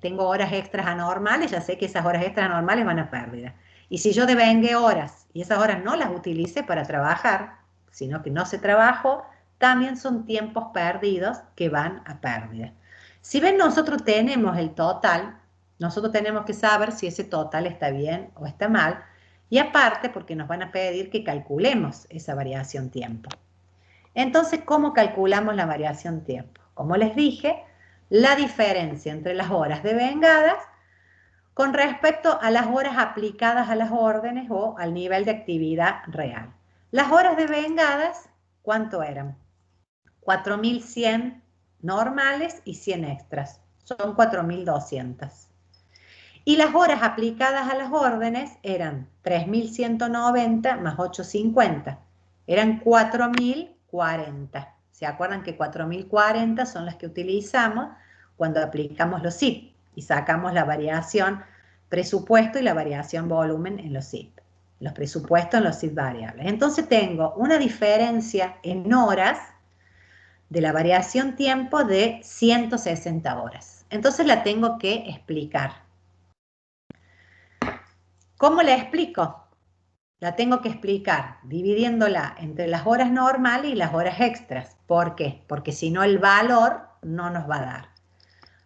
tengo horas extras anormales, ya sé que esas horas extras anormales van a pérdida. Y si yo devengué horas y esas horas no las utilicé para trabajar, sino que no se trabajó, también son tiempos perdidos que van a pérdida. Si ven, nosotros tenemos el total, nosotros tenemos que saber si ese total está bien o está mal, y aparte porque nos van a pedir que calculemos esa variación tiempo. Entonces, ¿cómo calculamos la variación tiempo? Como les dije, la diferencia entre las horas devengadas con respecto a las horas aplicadas a las órdenes o al nivel de actividad real. Las horas devengadas, ¿cuánto eran? 4.100 normales y 100 extras. son 4.200. Y las horas aplicadas a las órdenes eran 3.190 más 850. Eran 4.040. ¿Se acuerdan que 4.040 son las que utilizamos cuando aplicamos los SIP y sacamos la variación presupuesto y la variación volumen en los SIP? Los presupuestos en los SIP variables. Entonces tengo una diferencia en horas de la variación tiempo de 160 horas. Entonces la tengo que explicar. ¿Cómo la explico? La tengo que explicar dividiéndola entre las horas normales y las horas extras. ¿Por qué? Porque si no el valor no nos va a dar.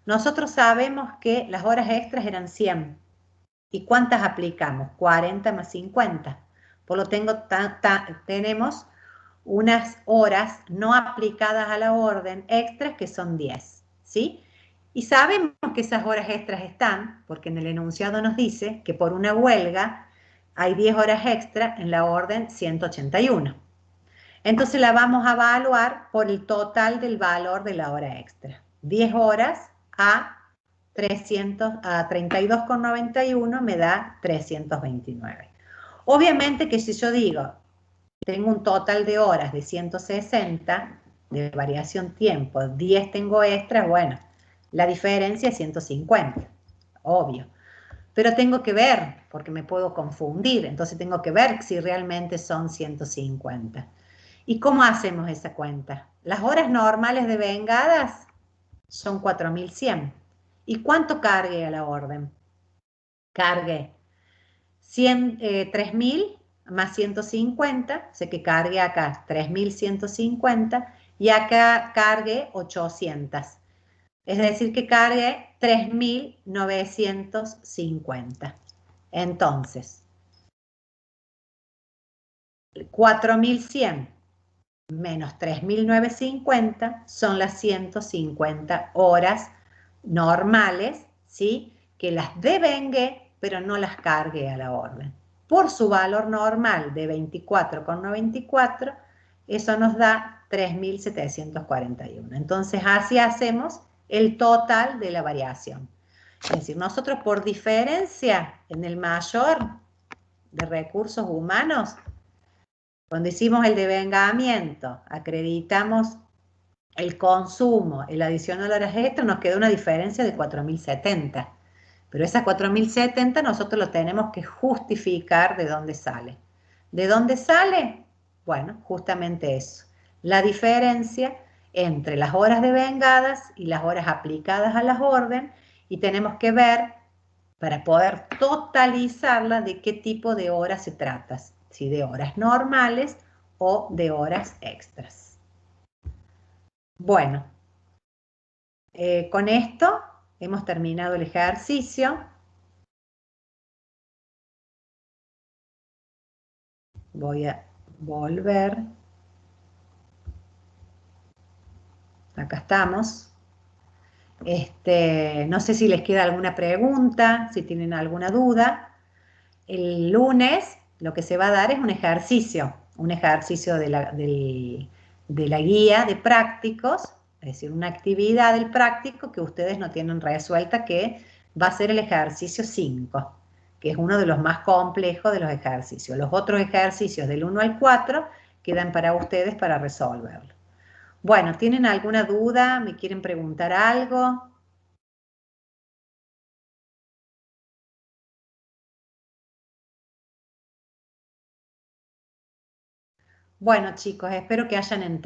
Nosotros sabemos que las horas extras eran 100. ¿Y cuántas aplicamos? 40 más 50. Por lo tanto, tenemos unas horas no aplicadas a la orden extras que son 10. ¿Sí? Y sabemos que esas horas extras están, porque en el enunciado nos dice que por una huelga hay 10 horas extra en la orden 181. Entonces la vamos a evaluar por el total del valor de la hora extra. 10 horas a 32,91 me da 329. Obviamente que si yo digo, tengo un total de horas de 160, de variación tiempo, 10 tengo extras, bueno, la diferencia es 150, obvio. Pero tengo que ver, porque me puedo confundir, entonces tengo que ver si realmente son 150. ¿Y cómo hacemos esa cuenta? Las horas normales de vengadas son 4.100. ¿Y cuánto cargue a la orden? Cargue 3.000 más 150, o sea que cargue acá 3.150 y acá cargue 800. Es decir, que cargue 3.950. Entonces, 4.100 menos 3.950 son las 150 horas normales, ¿sí? Que las devengue, pero no las cargue a la orden. Por su valor normal de 24,94, eso nos da 3.741. Entonces, así hacemos el total de la variación. Es decir, nosotros por diferencia en el mayor de recursos humanos, cuando hicimos el devengamiento, acreditamos el consumo, el adicional de horas extras, nos quedó una diferencia de 4.070. Pero esas 4.070 nosotros lo tenemos que justificar de dónde sale. ¿De dónde sale? Bueno, justamente eso. La diferencia entre las horas devengadas y las horas aplicadas a las órdenes, y tenemos que ver, para poder totalizarla, de qué tipo de horas se trata. Si de horas normales o de horas extras. Bueno, con esto hemos terminado el ejercicio. Voy a volver. Acá estamos. No sé si les queda alguna pregunta, si tienen alguna duda. El lunes lo que se va a dar es un ejercicio de la guía de prácticos, es decir, una actividad del práctico que ustedes no tienen resuelta, que va a ser el ejercicio 5, que es uno de los más complejos de los ejercicios. Los otros ejercicios del 1 al 4 quedan para ustedes para resolverlo. Bueno, ¿tienen alguna duda? ¿Me quieren preguntar algo? Bueno, chicos, espero que hayan entendido.